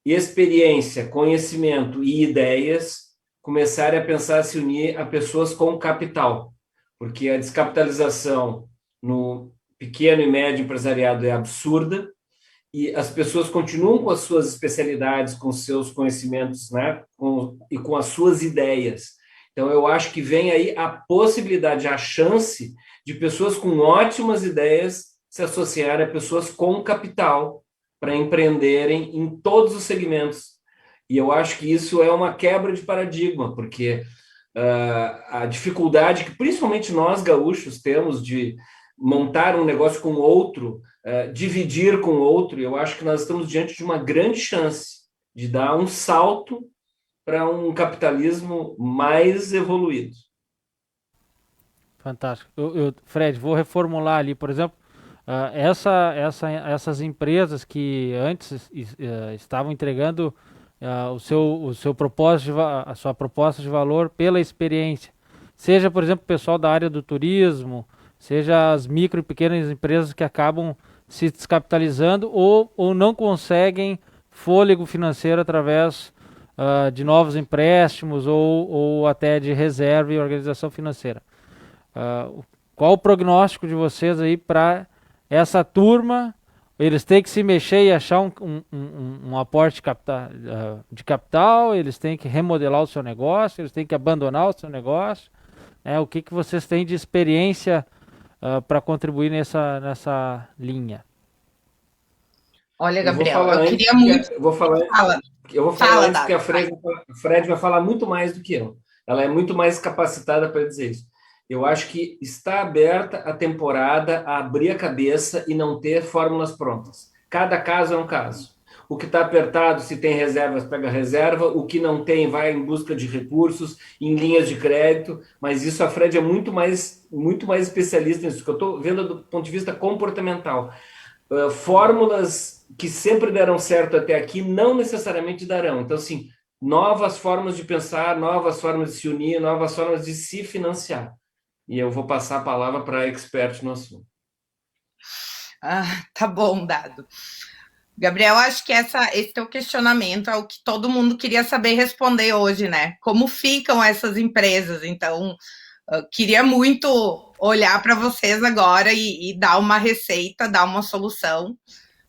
experiência, conhecimento e ideias começarem a pensar se unir a pessoas com capital, porque a descapitalização no pequeno e médio empresariado é absurda e as pessoas continuam com as suas especialidades, com seus conhecimentos, né, e com as suas ideias. Então, eu acho que vem aí a possibilidade, a chance de pessoas com ótimas ideias se associarem a pessoas com capital para empreenderem em todos os segmentos. E eu acho que isso é uma quebra de paradigma, porque a dificuldade que principalmente nós gaúchos temos de montar um negócio com outro, dividir com outro, eu acho que nós estamos diante de uma grande chance de dar um salto para um capitalismo mais evoluído. Fantástico. Fred, vou reformular ali, por exemplo, essas empresas que antes estavam entregando o seu propósito, a sua proposta de valor pela experiência, seja, por exemplo, o pessoal da área do turismo, seja as micro e pequenas empresas que acabam se descapitalizando ou não conseguem fôlego financeiro através de novos empréstimos ou até de reserva e organização financeira. Qual o prognóstico de vocês aí para essa turma? Eles têm que se mexer e achar um aporte de capital, eles têm que remodelar o seu negócio, eles têm que abandonar o seu negócio. O que vocês têm de experiência para contribuir nessa linha? Olha, Gabriel, eu queria muito... Eu vou falar antes que a Fred vai falar muito mais do que eu. ela é muito mais capacitada para dizer isso. Eu acho que está aberta a temporada a abrir a cabeça e não ter fórmulas prontas. Cada caso é um caso. O que está apertado, se tem reservas, pega reserva. O que não tem, vai em busca de recursos, em linhas de crédito. Mas isso a Fred é muito mais especialista nisso, que eu estou vendo do ponto de vista comportamental. Fórmulas que sempre deram certo até aqui não necessariamente darão. Então, assim, novas formas de pensar, novas formas de se unir, novas formas de se financiar. E eu vou passar a palavra para a expert no assunto. Tá bom, Dado. Gabriel, acho que esse teu questionamento é o que todo mundo queria saber responder hoje, né? Como ficam essas empresas? Então, eu queria muito olhar para vocês agora e dar uma receita, dar uma solução,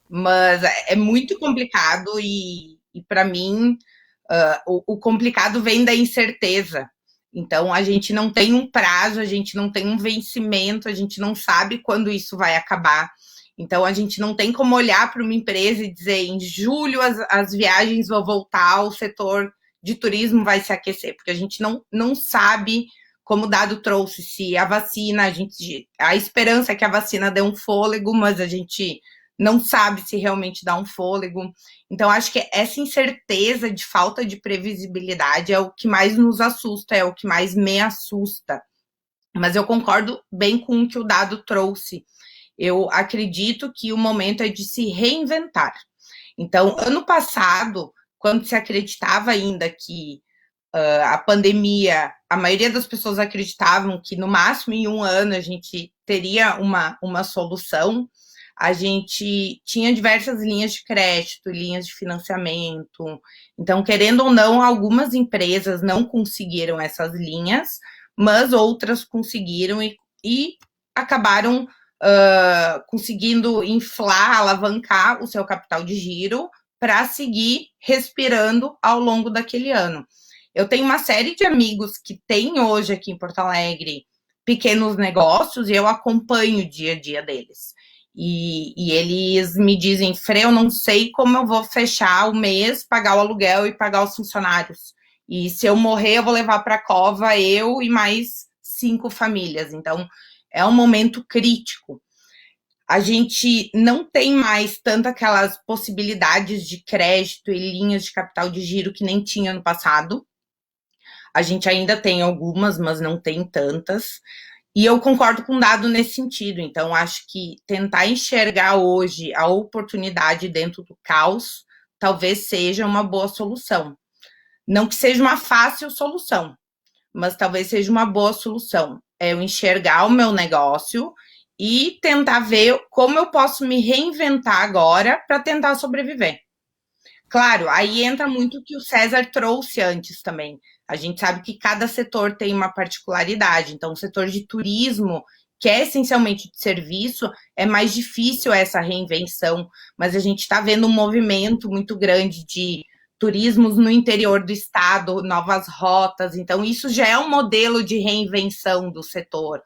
mas é muito complicado e para mim, o complicado vem da incerteza. Então, a gente não tem um prazo, a gente não tem um vencimento, a gente não sabe quando isso vai acabar. Então, a gente não tem como olhar para uma empresa e dizer, em julho as viagens vão voltar, o setor de turismo vai se aquecer, porque a gente não sabe, como o Dado trouxe, se a vacina, a esperança é que a vacina dê um fôlego, mas a gente não sabe se realmente dá um fôlego. Então, acho que essa incerteza de falta de previsibilidade é o que mais nos assusta, é o que mais me assusta. Mas eu concordo bem com o que o Dado trouxe. Eu acredito que o momento é de se reinventar. Então, ano passado, quando se acreditava ainda que a pandemia, a maioria das pessoas acreditavam que no máximo em 1 ano a gente teria uma solução, a gente tinha diversas linhas de crédito, linhas de financiamento. Então, querendo ou não, algumas empresas não conseguiram essas linhas, mas outras conseguiram e acabaram conseguindo inflar, alavancar o seu capital de giro para seguir respirando ao longo daquele ano. Eu tenho uma série de amigos que têm hoje aqui em Porto Alegre pequenos negócios e eu acompanho o dia a dia deles. E eles me dizem, Frei, eu não sei como eu vou fechar o mês, pagar o aluguel e pagar os funcionários. E se eu morrer, eu vou levar para a cova eu e mais 5 famílias. Então, é um momento crítico. A gente não tem mais tanto aquelas possibilidades de crédito e linhas de capital de giro que nem tinha no passado. A gente ainda tem algumas, mas não tem tantas. E eu concordo com o Dado nesse sentido. Então, acho que tentar enxergar hoje a oportunidade dentro do caos talvez seja uma boa solução. Não que seja uma fácil solução, mas talvez seja uma boa solução. É eu enxergar o meu negócio e tentar ver como eu posso me reinventar agora para tentar sobreviver. Claro, aí entra muito o que o César trouxe antes também. A gente sabe que cada setor tem uma particularidade. Então, o setor de turismo, que é essencialmente de serviço, é mais difícil essa reinvenção. Mas a gente está vendo um movimento muito grande de turismos no interior do estado, novas rotas. Então, isso já é um modelo de reinvenção do setor.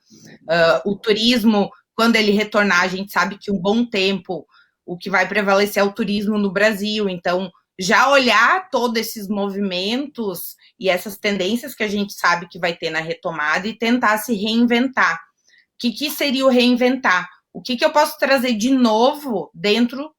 O turismo, quando ele retornar, a gente sabe que um bom tempo o que vai prevalecer é o turismo no Brasil. Então, já olhar todos esses movimentos e essas tendências que a gente sabe que vai ter na retomada e tentar se reinventar. O que seria o reinventar? O que eu posso trazer de novo dentro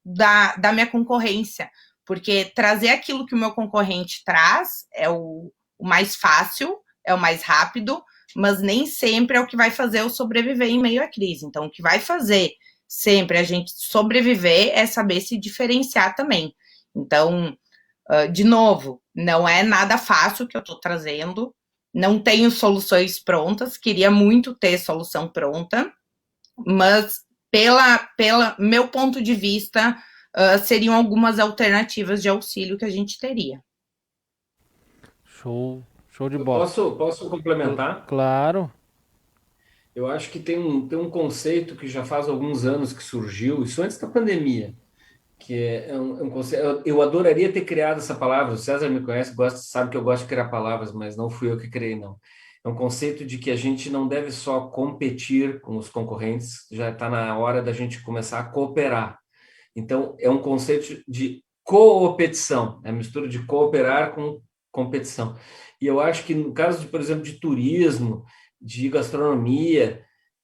da minha concorrência? Porque trazer aquilo que o meu concorrente traz é o mais fácil, é o mais rápido, mas nem sempre é o que vai fazer eu sobreviver em meio à crise. Então, o que vai fazer sempre a gente sobreviver é saber se diferenciar também. Então, de novo, não é nada fácil que eu estou trazendo, não tenho soluções prontas, queria muito ter solução pronta, mas pela meu ponto de vista, seriam algumas alternativas de auxílio que a gente teria. Show de bola. Posso complementar? Claro. Eu acho que tem um conceito que já faz alguns anos que surgiu, isso antes da pandemia, que é um conceito. Eu adoraria ter criado essa palavra. O César me conhece, sabe que eu gosto de criar palavras, mas não fui eu que criei, não. É um conceito de que a gente não deve só competir com os concorrentes, já está na hora da gente começar a cooperar. Então, é um conceito de coopetição, é a mistura de cooperar com competição. E eu acho que no caso, por exemplo, de turismo, de gastronomia,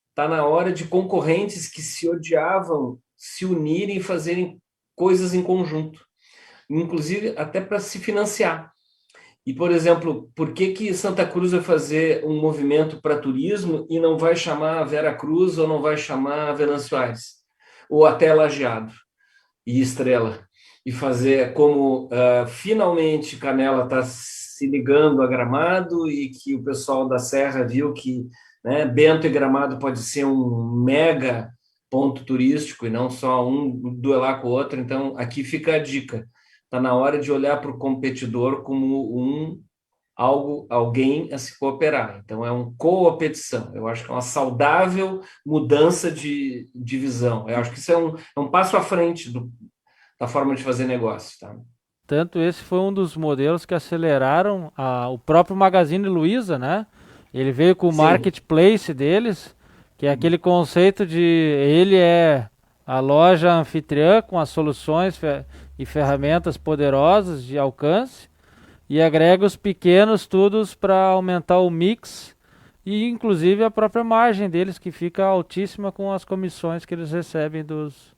está na hora de concorrentes que se odiavam se unirem e fazerem coisas em conjunto, inclusive até para se financiar. E, por exemplo, por que Santa Cruz vai fazer um movimento para turismo e não vai chamar Vera Cruz ou não vai chamar Venâncio Aires? Ou até Lajeado e Estrela? E fazer como finalmente Canela está se ligando a Gramado e que o pessoal da Serra viu que, né, Bento e Gramado pode ser um mega ponto turístico e não só um duelar com o outro. Então, aqui fica a dica. Está na hora de olhar para o competidor como alguém a se cooperar. Então, é uma coopetição. Eu acho que é uma saudável mudança de visão. Eu acho que isso é um passo à frente da forma de fazer negócio. Tá? Tanto esse foi um dos modelos que aceleraram o próprio Magazine Luiza, né? Ele veio com o marketplace deles, que é aquele conceito de ele é a loja anfitriã com as soluções e ferramentas poderosas de alcance e agrega os pequenos todos para aumentar o mix e inclusive a própria margem deles que fica altíssima com as comissões que eles recebem dos...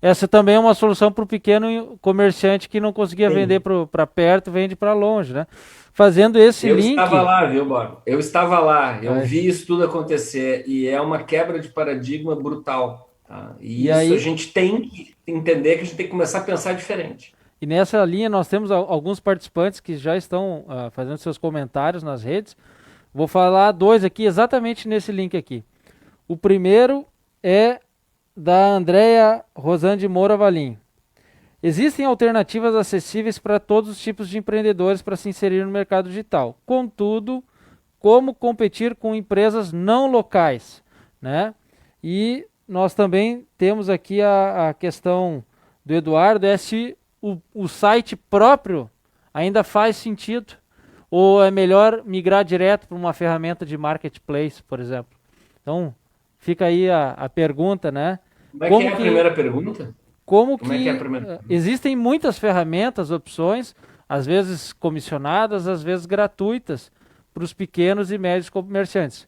Essa também é uma solução para o pequeno comerciante que não conseguia vender para perto, vende para longe, né? Fazendo esse link... Eu estava lá, viu, Bob? Eu estava lá, eu vi isso tudo acontecer e é uma quebra de paradigma brutal. Tá? E isso aí, a gente tem que entender que a gente tem que começar a pensar diferente. E nessa linha nós temos alguns participantes que já estão fazendo seus comentários nas redes. Vou falar 2 aqui, exatamente nesse link aqui. O primeiro é da Andréia Rosane Moura Valim. Existem alternativas acessíveis para todos os tipos de empreendedores para se inserir no mercado digital. Contudo, como competir com empresas não locais, né? E nós também temos aqui a questão do Eduardo, é se o site próprio ainda faz sentido ou é melhor migrar direto para uma ferramenta de marketplace, por exemplo. Então, fica aí a pergunta, né? Como é que é a primeira pergunta? Como que é a primeira? Existem muitas ferramentas, opções, às vezes comissionadas, às vezes gratuitas, para os pequenos e médios comerciantes.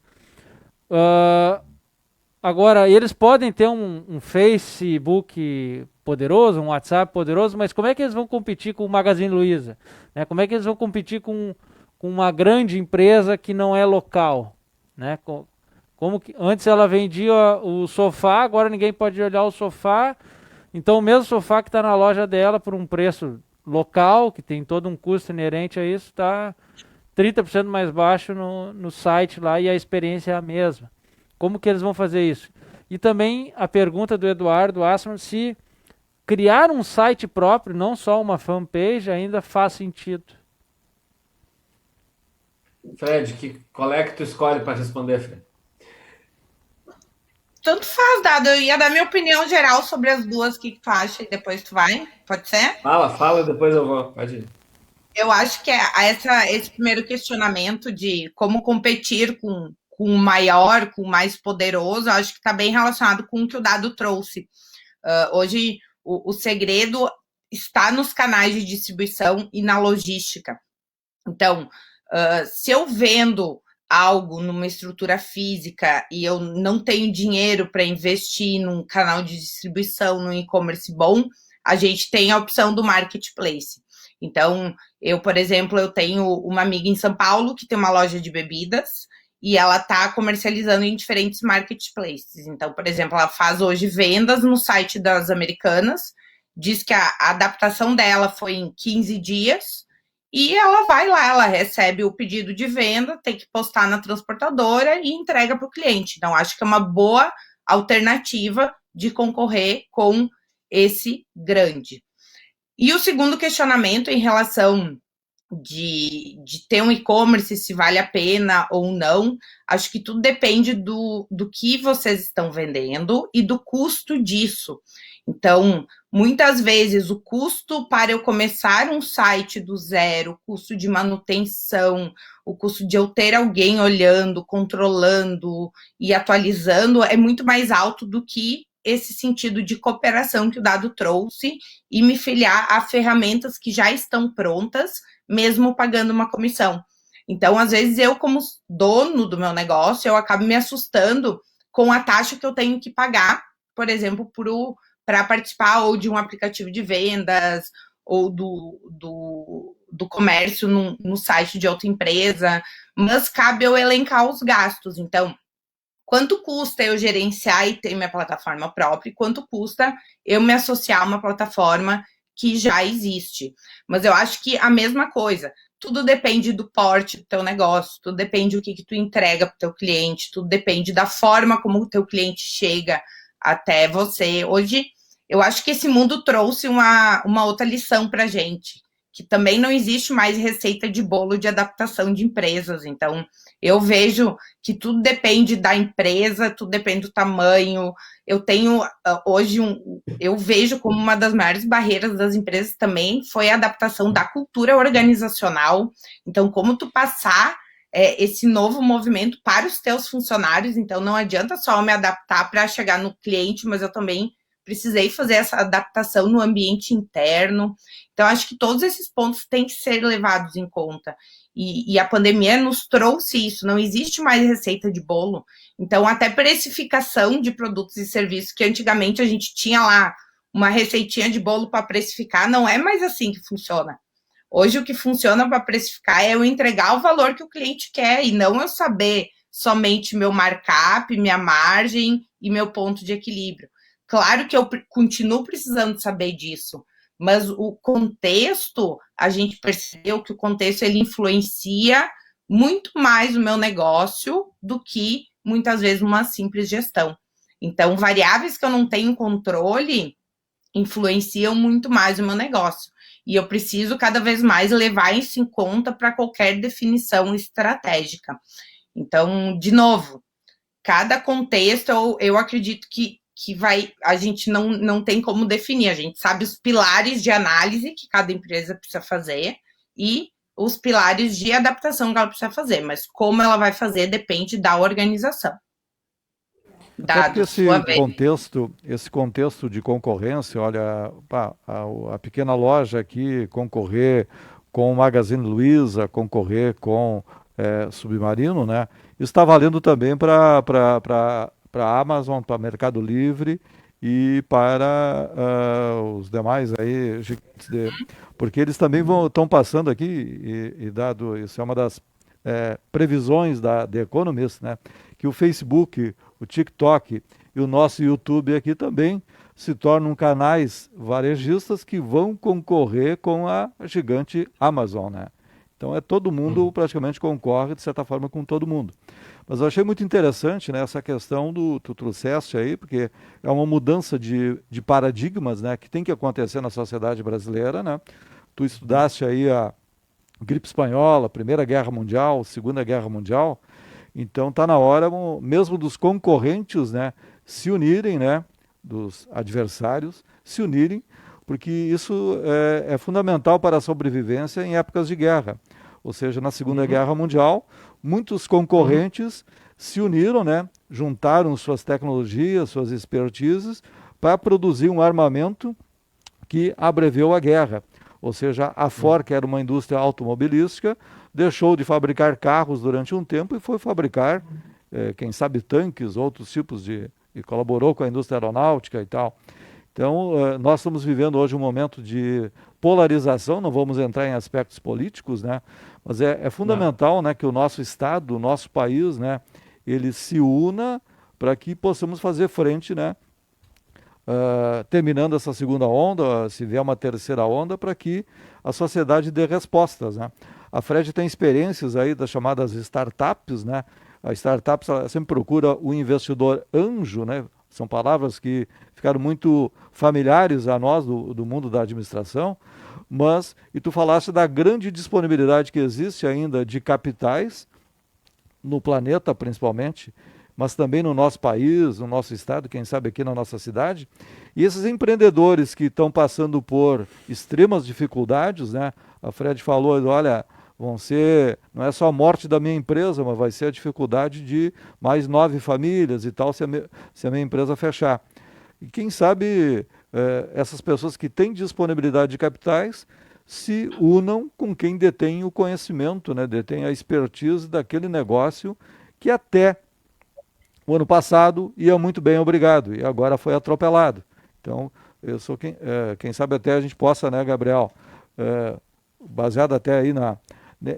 Agora, eles podem ter um Facebook poderoso, um WhatsApp poderoso, mas como é que eles vão competir com o Magazine Luiza? Né? Como é que eles vão competir com uma grande empresa que não é local? Né? Como que antes ela vendia o sofá, agora ninguém pode olhar o sofá. Então o mesmo sofá que está na loja dela por um preço local, que tem todo um custo inerente a isso, está 30% mais baixo no site lá e a experiência é a mesma. Como que eles vão fazer isso? E também a pergunta do Eduardo Assman, se criar um site próprio, não só uma fanpage, ainda faz sentido. Fred, qual é que tu escolhe para responder, Fred? Tanto faz, Dado. Eu ia dar minha opinião geral sobre as duas, o que tu acha, e depois tu vai. Pode ser? Fala, depois eu vou. Pode ir. Eu acho que esse primeiro questionamento de como competir com o maior, com o mais poderoso, eu acho que está bem relacionado com o que o Dado trouxe. Hoje, o segredo está nos canais de distribuição e na logística. Então, se eu vendo algo numa estrutura física e eu não tenho dinheiro para investir num canal de distribuição, num e-commerce bom, a gente tem a opção do marketplace. Então, eu, por exemplo, eu tenho uma amiga em São Paulo que tem uma loja de bebidas e ela está comercializando em diferentes marketplaces. Então, por exemplo, ela faz hoje vendas no site das Americanas, diz que a adaptação dela foi em 15 dias, e ela vai lá, ela recebe o pedido de venda, tem que postar na transportadora e entrega para o cliente. Então, acho que é uma boa alternativa de concorrer com esse grande. E o segundo questionamento em relação de ter um e-commerce, se vale a pena ou não, acho que tudo depende do que vocês estão vendendo e do custo disso. Então, muitas vezes o custo para eu começar um site do zero, o custo de manutenção, o custo de eu ter alguém olhando, controlando e atualizando é muito mais alto do que esse sentido de cooperação que o Dado trouxe e me filiar a ferramentas que já estão prontas mesmo pagando uma comissão. Então, às vezes, eu, como dono do meu negócio, eu acabo me assustando com a taxa que eu tenho que pagar, por exemplo, para participar ou de um aplicativo de vendas ou do comércio no site de outra empresa, mas cabe eu elencar os gastos. Então, quanto custa eu gerenciar e ter minha plataforma própria, e quanto custa eu me associar a uma plataforma que já existe. Mas eu acho que a mesma coisa, tudo depende do porte do teu negócio, tudo depende do que tu entrega para o teu cliente, tudo depende da forma como o teu cliente chega até você. Hoje, eu acho que esse mundo trouxe uma outra lição para a gente, que também não existe mais receita de bolo de adaptação de empresas. Então, eu vejo que tudo depende da empresa, tudo depende do tamanho. Eu tenho hoje eu vejo como uma das maiores barreiras das empresas também foi a adaptação da cultura organizacional. Então, como tu passar esse novo movimento para os teus funcionários. Então, não adianta só me adaptar para chegar no cliente, mas eu também precisei fazer essa adaptação no ambiente interno. Então, acho que todos esses pontos têm que ser levados em conta. E a pandemia nos trouxe isso, não existe mais receita de bolo. Então, até precificação de produtos e serviços, que antigamente a gente tinha lá uma receitinha de bolo para precificar, não é mais assim que funciona. Hoje, o que funciona para precificar é eu entregar o valor que o cliente quer, e não eu saber somente meu markup, minha margem e meu ponto de equilíbrio. Claro que eu continuo precisando saber disso, mas o contexto, a gente percebeu que o contexto ele influencia muito mais o meu negócio do que, muitas vezes, uma simples gestão. Então, variáveis que eu não tenho controle influenciam muito mais o meu negócio. E eu preciso, cada vez mais, levar isso em conta para qualquer definição estratégica. Então, de novo, cada contexto, eu acredito que a gente não tem como definir, a gente sabe os pilares de análise que cada empresa precisa fazer e os pilares de adaptação que ela precisa fazer, mas como ela vai fazer depende da organização. Porque esse contexto de concorrência, olha, a pequena loja aqui concorrer com o Magazine Luiza, concorrer com Submarino, né? Isso está valendo também para a Amazon, para Mercado Livre e para os demais aí, porque eles também estão passando aqui, e dado isso é uma das previsões da The Economist, né, que o Facebook, o TikTok e o nosso YouTube aqui também se tornam canais varejistas que vão concorrer com a gigante Amazon, né? Então todo mundo praticamente concorre, de certa forma, com todo mundo. Mas eu achei muito interessante, né, essa questão tu trouxeste aí, porque é uma mudança de paradigmas, né, que tem que acontecer na sociedade brasileira, né? Tu estudaste aí a gripe espanhola, Primeira Guerra Mundial, Segunda Guerra Mundial, então está na hora mesmo dos concorrentes, né, se unirem, né, dos adversários se unirem, porque isso é fundamental para a sobrevivência em épocas de guerra. Ou seja, na Segunda Guerra Mundial, muitos concorrentes se uniram, né, juntaram suas tecnologias, suas expertises, para produzir um armamento que abreviou a guerra. Ou seja, a Ford, que era uma indústria automobilística, deixou de fabricar carros durante um tempo e foi fabricar, quem sabe, tanques, outros tipos e colaborou com a indústria aeronáutica e tal. Então, nós estamos vivendo hoje um momento de polarização, não vamos entrar em aspectos políticos, né? Mas é fundamental, né, que o nosso Estado, o nosso país, né, ele se una para que possamos fazer frente, né, terminando essa segunda onda, se vier uma terceira onda, para que a sociedade dê respostas, né? A Fred tem experiências aí das chamadas startups, né? A startup sempre procura o investidor anjo, né? São palavras que ficaram muito familiares a nós do mundo da administração, e tu falaste da grande disponibilidade que existe ainda de capitais, no planeta principalmente, mas também no nosso país, no nosso estado, quem sabe aqui na nossa cidade. E esses empreendedores que estão passando por extremas dificuldades, né? A Fred falou, olha, não é só a morte da minha empresa, mas vai ser a dificuldade de mais 9 famílias e tal, se a minha empresa fechar. E quem sabe essas pessoas que têm disponibilidade de capitais se unam com quem detém o conhecimento, né, detém a expertise daquele negócio que até o ano passado ia muito bem, obrigado, e agora foi atropelado. Então, eu sou quem sabe até a gente possa, né, Gabriel, baseado até aí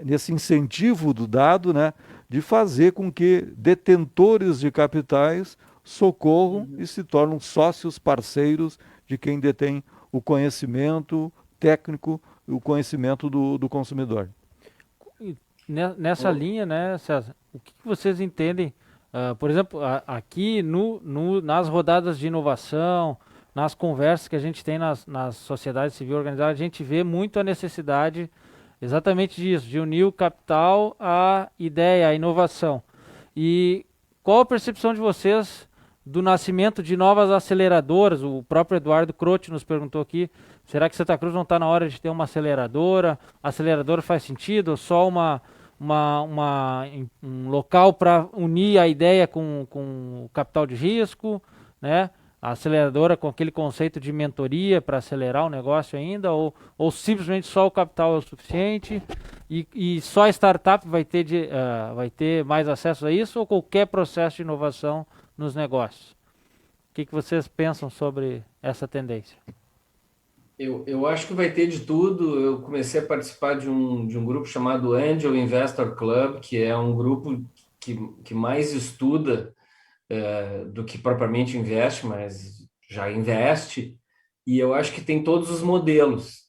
nesse incentivo do dado, né, de fazer com que detentores de capitais socorram e se tornem sócios parceiros de quem detém o conhecimento técnico e o conhecimento do consumidor. Nessa linha, né, César, o que vocês entendem, por exemplo, aqui nas rodadas de inovação, nas conversas que a gente tem nas sociedades civil organizadas, a gente vê muito a necessidade exatamente disso, de unir o capital à ideia, à inovação. E qual a percepção de vocês do nascimento de novas aceleradoras? O próprio Eduardo Croce nos perguntou aqui, será que Santa Cruz não está na hora de ter uma aceleradora? A aceleradora faz sentido? Ou só um local para unir a ideia com o capital de risco, né? A aceleradora com aquele conceito de mentoria para acelerar o negócio ainda, ou simplesmente só o capital é o suficiente e só a startup vai ter mais acesso a isso, ou qualquer processo de inovação nos negócios? O que vocês pensam sobre essa tendência? Eu acho que vai ter de tudo. Eu comecei a participar de um grupo chamado Angel Investor Club, que é um grupo que mais estuda do que propriamente investe, mas já investe, e eu acho que tem todos os modelos.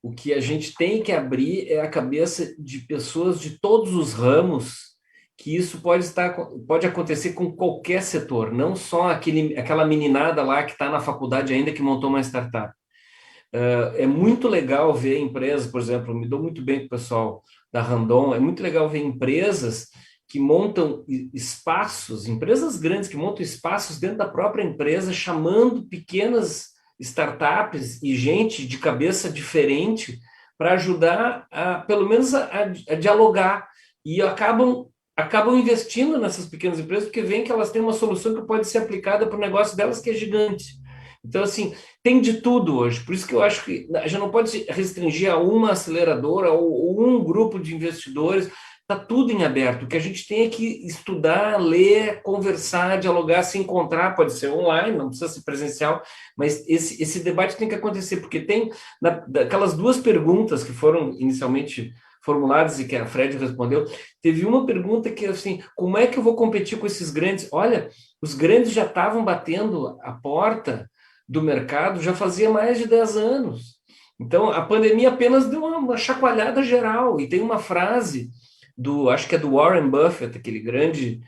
O que a gente tem que abrir é a cabeça de pessoas de todos os ramos, que isso pode acontecer com qualquer setor, não só aquela meninada lá que está na faculdade ainda que montou uma startup. É muito legal ver empresas, por exemplo, me dou muito bem com o pessoal da Randon, é muito legal ver empresas que montam espaços, empresas grandes que montam espaços dentro da própria empresa, chamando pequenas startups e gente de cabeça diferente para ajudar, pelo menos, a dialogar. E acabam investindo nessas pequenas empresas porque veem que elas têm uma solução que pode ser aplicada para o negócio delas, que é gigante. Então, assim, tem de tudo hoje. Por isso que eu acho que a gente não pode se restringir a uma aceleradora ou um grupo de investidores. Está tudo em aberto. O que a gente tem é que estudar, ler, conversar, dialogar, se encontrar. Pode ser online, não precisa ser presencial, mas esse debate tem que acontecer, porque tem daquelas duas perguntas que foram inicialmente formuladas e que a Fred respondeu, teve uma pergunta que, assim, como é que eu vou competir com esses grandes? Olha, os grandes já estavam batendo a porta do mercado já fazia mais de 10 anos. Então, a pandemia apenas deu uma chacoalhada geral. E tem uma frase acho que é do Warren Buffett, aquele grande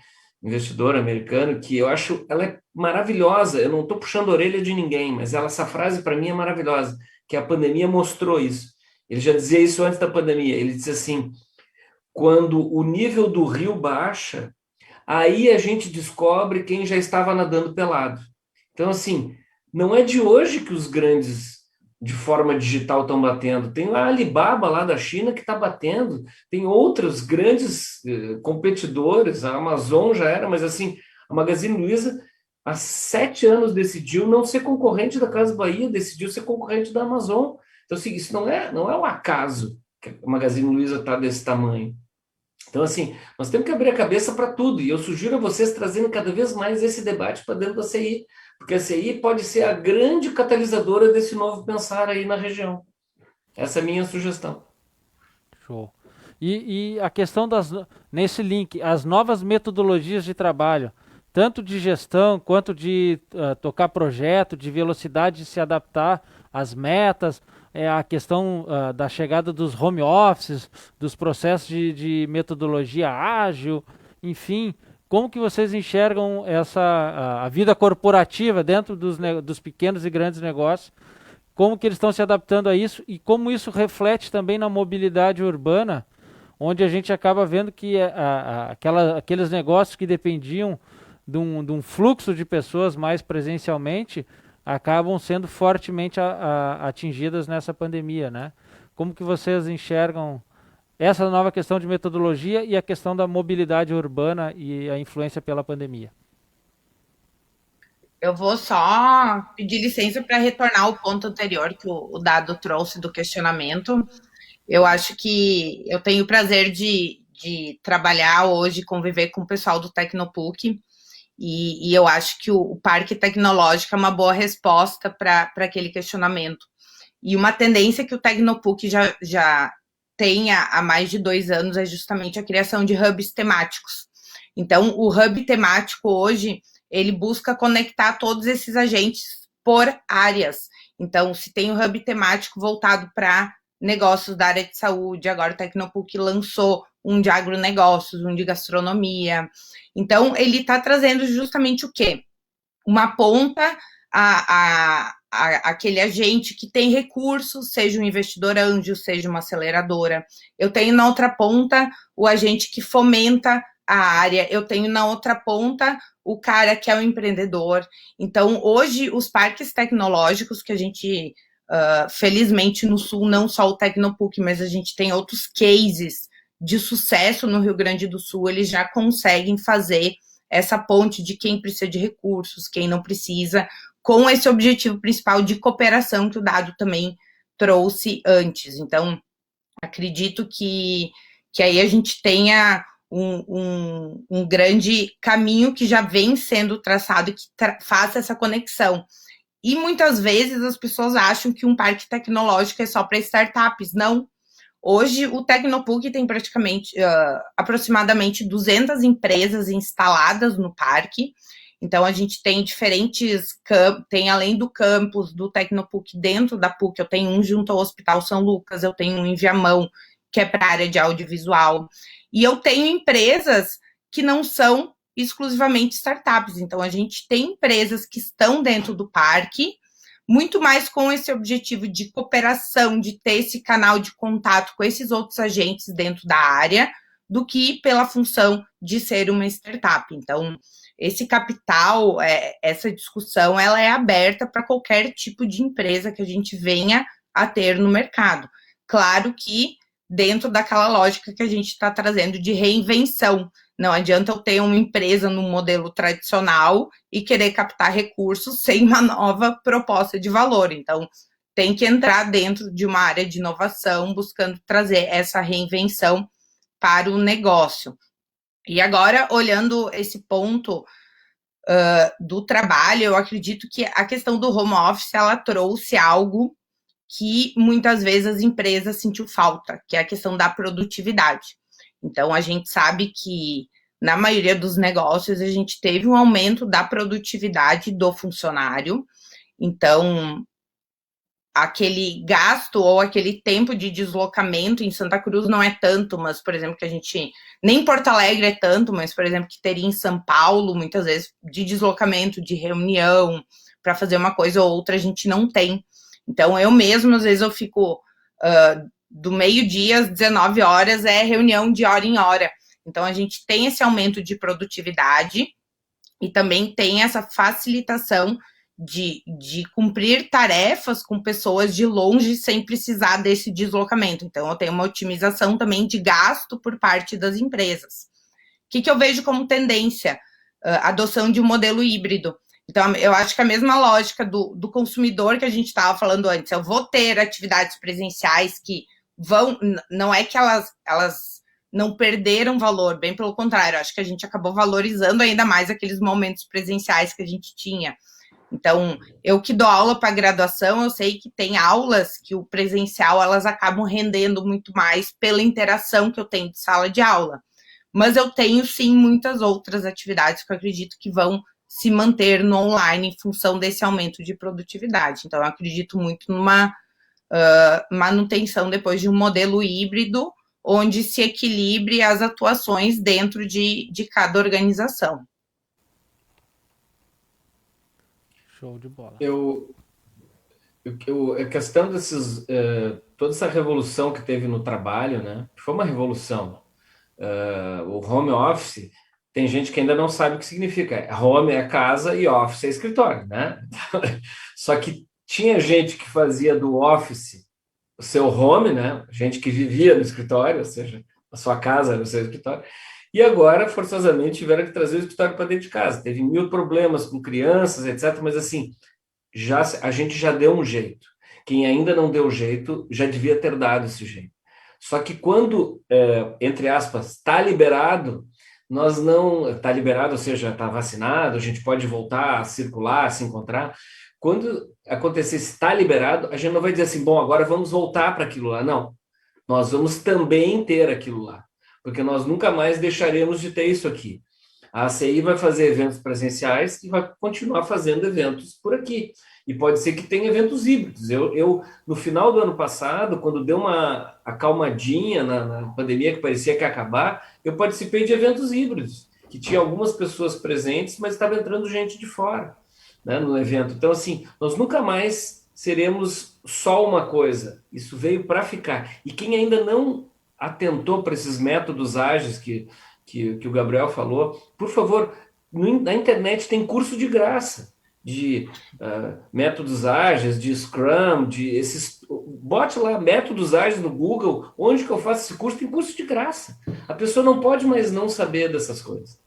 investidor americano, que eu acho, ela é maravilhosa. Eu não estou puxando a orelha de ninguém, mas essa frase para mim é maravilhosa, que a pandemia mostrou isso. Ele já dizia isso antes da pandemia. Ele disse assim, quando o nível do rio baixa, aí a gente descobre quem já estava nadando pelado. Então, assim, não é de hoje que os grandes de forma digital estão batendo. Tem a Alibaba lá da China que está batendo, tem outros grandes competidores, a Amazon já era, mas assim, a Magazine Luiza há 7 anos decidiu não ser concorrente da Casas Bahia, decidiu ser concorrente da Amazon. Então, assim, isso não é um acaso que a Magazine Luiza está desse tamanho. Então, assim, nós temos que abrir a cabeça para tudo, e eu sugiro a vocês trazendo cada vez mais esse debate para dentro da CI, porque a CI pode ser a grande catalisadora desse novo pensar aí na região. Essa é a minha sugestão. Show. E a questão nesse link, as novas metodologias de trabalho, tanto de gestão quanto de tocar projeto, de velocidade de se adaptar às metas, a questão da chegada dos home offices, dos processos de metodologia ágil, enfim, como que vocês enxergam a vida corporativa dentro dos pequenos e grandes negócios, como que eles estão se adaptando a isso e como isso reflete também na mobilidade urbana, onde a gente acaba vendo que aqueles negócios que dependiam de um fluxo de pessoas mais presencialmente acabam sendo fortemente atingidas nessa pandemia, né? Como que vocês enxergam essa nova questão de metodologia e a questão da mobilidade urbana e a influência pela pandemia? Eu vou só pedir licença para retornar ao ponto anterior que o Dado trouxe do questionamento. Eu acho que eu tenho o prazer de trabalhar hoje, conviver com o pessoal do Tecnopuc, e eu acho que o Parque Tecnológico é uma boa resposta para aquele questionamento. E uma tendência que o Tecnopuc já tem há mais de 2 anos é justamente a criação de hubs temáticos. Então, o hub temático hoje, ele busca conectar todos esses agentes por áreas. Então, se tem um hub temático voltado para negócios da área de saúde, agora o Tecnopuc lançou um de agronegócios, um de gastronomia. Então, ele está trazendo justamente o quê? Uma ponta aquele agente que tem recursos, seja um investidor anjo, seja uma aceleradora. Eu tenho na outra ponta o agente que fomenta a área, eu tenho na outra ponta o cara que é o empreendedor. Então, hoje, os parques tecnológicos que a gente, felizmente no Sul, não só o Tecnopuc, mas a gente tem outros cases de sucesso no Rio Grande do Sul, eles já conseguem fazer essa ponte de quem precisa de recursos, quem não precisa, com esse objetivo principal de cooperação que o Dado também trouxe antes. Então, acredito que aí a gente tenha um grande caminho que já vem sendo traçado e que faça essa conexão. E muitas vezes as pessoas acham que um parque tecnológico é só para startups. Não. Hoje, o Tecnopuc tem praticamente, aproximadamente 200 empresas instaladas no parque. Então, a gente tem diferentes tem além do campus do Tecnopuc dentro da PUC, eu tenho um junto ao Hospital São Lucas, eu tenho um em Viamão, que é para a área de audiovisual. E eu tenho empresas que não são exclusivamente startups. Então, a gente tem empresas que estão dentro do parque, muito mais com esse objetivo de cooperação, de ter esse canal de contato com esses outros agentes dentro da área, do que pela função de ser uma startup. Então, esse capital, essa discussão, ela é aberta para qualquer tipo de empresa que a gente venha a ter no mercado. Claro que dentro daquela lógica que a gente está trazendo de reinvenção. Não adianta eu ter uma empresa no modelo tradicional e querer captar recursos sem uma nova proposta de valor. Então, tem que entrar dentro de uma área de inovação, buscando trazer essa reinvenção para o negócio. E agora, olhando esse ponto do trabalho, eu acredito que a questão do home office, ela trouxe algo que muitas vezes as empresas sentiu falta, que é a questão da produtividade. Então, a gente sabe que na maioria dos negócios a gente teve um aumento da produtividade do funcionário. Então, aquele gasto ou aquele tempo de deslocamento em Santa Cruz não é tanto, mas, por exemplo, que a gente... Nem em Porto Alegre é tanto, mas, por exemplo, que teria em São Paulo, muitas vezes, de deslocamento, de reunião, para fazer uma coisa ou outra, a gente não tem. Então, eu mesmo, às vezes, eu fico do meio-dia às 19 horas, é reunião de hora em hora. Então, a gente tem esse aumento de produtividade e também tem essa facilitação de cumprir tarefas com pessoas de longe sem precisar desse deslocamento. Então, eu tenho uma otimização também de gasto por parte das empresas. O que eu vejo como tendência? Adoção de um modelo híbrido. Então, eu acho que a mesma lógica do consumidor que a gente estava falando antes, eu vou ter atividades presenciais que vão, não é que elas não perderam valor, bem pelo contrário, acho que a gente acabou valorizando ainda mais aqueles momentos presenciais que a gente tinha. Então, eu que dou aula para graduação, eu sei que tem aulas que o presencial, elas acabam rendendo muito mais pela interação que eu tenho de sala de aula. Mas eu tenho, sim, muitas outras atividades que eu acredito que vão se manter no online em função desse aumento de produtividade. Então, eu acredito muito numa manutenção depois de um modelo híbrido, onde se equilibre as atuações dentro de cada organização. Show de bola. A questão desses... toda essa revolução que teve no trabalho, né? Foi uma revolução. O home office, tem gente que ainda não sabe o que significa. Home é casa e office é escritório, né? Só que tinha gente que fazia do office o seu home, né? Gente que vivia no escritório, ou seja, a sua casa era o seu escritório. E agora, forçosamente, tiveram que trazer o escritório para dentro de casa. Teve 1000 problemas com crianças, etc. Mas, assim, a gente já deu um jeito. Quem ainda não deu jeito, já devia ter dado esse jeito. Só que quando, entre aspas, está liberado, nós não... Está liberado, ou seja, está vacinado, a gente pode voltar a circular, a se encontrar. Quando acontecer está liberado, a gente não vai dizer assim, bom, agora vamos voltar para aquilo lá. Não. Nós vamos também ter aquilo lá. Porque nós nunca mais deixaremos de ter isso aqui. A ACI vai fazer eventos presenciais e vai continuar fazendo eventos por aqui. E pode ser que tenha eventos híbridos. Eu no final do ano passado, quando deu uma acalmadinha na pandemia, que parecia que ia acabar, eu participei de eventos híbridos, que tinha algumas pessoas presentes, mas estava entrando gente de fora, né, no evento. Então, assim, nós nunca mais seremos só uma coisa. Isso veio para ficar. E quem ainda não atentou para esses métodos ágeis que o Gabriel falou, por favor, na internet tem curso de graça de métodos ágeis, de Scrum, de esses... Bote lá métodos ágeis no Google, onde que eu faço esse curso? Tem curso de graça. A pessoa não pode mais não saber dessas coisas.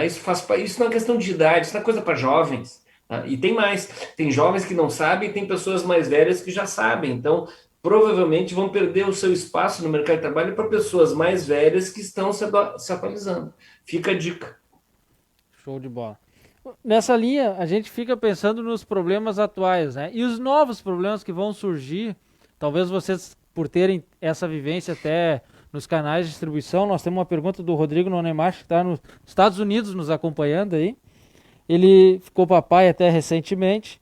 Isso não é questão de idade, isso não é coisa para jovens. E tem mais, tem jovens que não sabem e tem pessoas mais velhas que já sabem. Então, provavelmente vão perder o seu espaço no mercado de trabalho para pessoas mais velhas que estão se atualizando. Fica a dica. Show de bola. Nessa linha, a gente fica pensando nos problemas atuais, né? E os novos problemas que vão surgir, talvez vocês, por terem essa vivência até nos canais de distribuição, nós temos uma pergunta do Rodrigo Nonemacho, que está nos Estados Unidos nos acompanhando aí. Ele ficou papai até recentemente.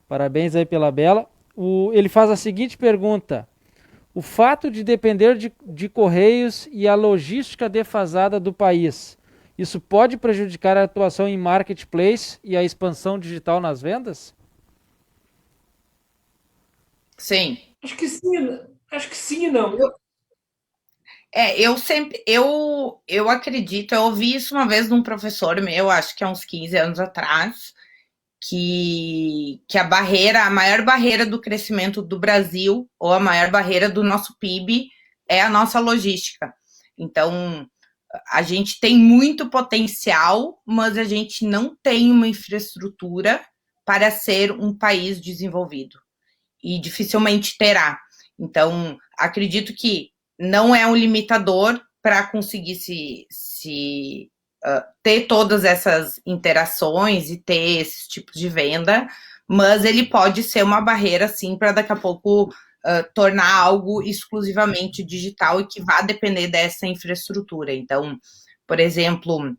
Parabéns aí pela Bela. Ele faz a seguinte pergunta: o fato de depender de correios e a logística defasada do país, isso pode prejudicar a atuação em marketplace e a expansão digital nas vendas? Sim. Acho que sim e não. Eu acredito, eu ouvi isso uma vez de um professor meu, acho que há uns 15 anos atrás, que a maior barreira do crescimento do Brasil, ou a maior barreira do nosso PIB, é a nossa logística. Então, a gente tem muito potencial, mas a gente não tem uma infraestrutura para ser um país desenvolvido. E dificilmente terá. Então, acredito que não é um limitador para conseguir ter todas essas interações e ter esses tipos de venda, mas ele pode ser uma barreira, sim, para daqui a pouco tornar algo exclusivamente digital e que vá depender dessa infraestrutura. Então, por exemplo,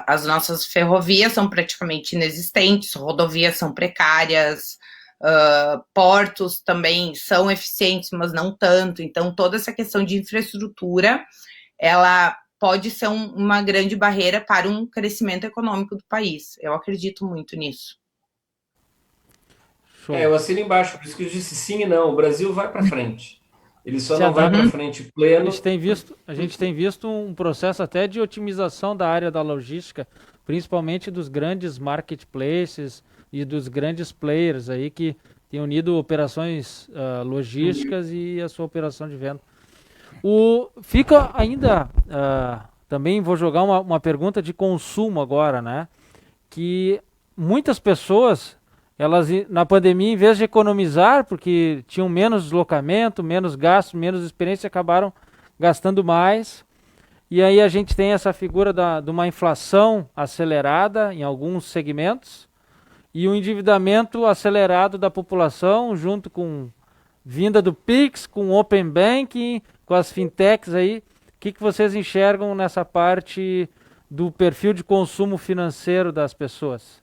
as nossas ferrovias são praticamente inexistentes, rodovias são precárias, portos também são eficientes, mas não tanto. Então, toda essa questão de infraestrutura, ela pode ser uma grande barreira para um crescimento econômico do país. Eu acredito muito nisso. Eu assino embaixo, por isso que eu disse sim e não. O Brasil vai para frente. Ele só não vai para frente pleno. A gente tem visto um processo até de otimização da área da logística, principalmente dos grandes marketplaces e dos grandes players aí que têm unido operações logísticas e a sua operação de venda. Fica ainda, também vou jogar uma pergunta de consumo agora, né? Que muitas pessoas, elas na pandemia, em vez de economizar, porque tinham menos deslocamento, menos gasto, menos experiência, acabaram gastando mais. E aí a gente tem essa figura de uma inflação acelerada em alguns segmentos e um endividamento acelerado da população, junto com vinda do Pix, com o Open Banking, com as fintechs aí. O que vocês enxergam nessa parte do perfil de consumo financeiro das pessoas?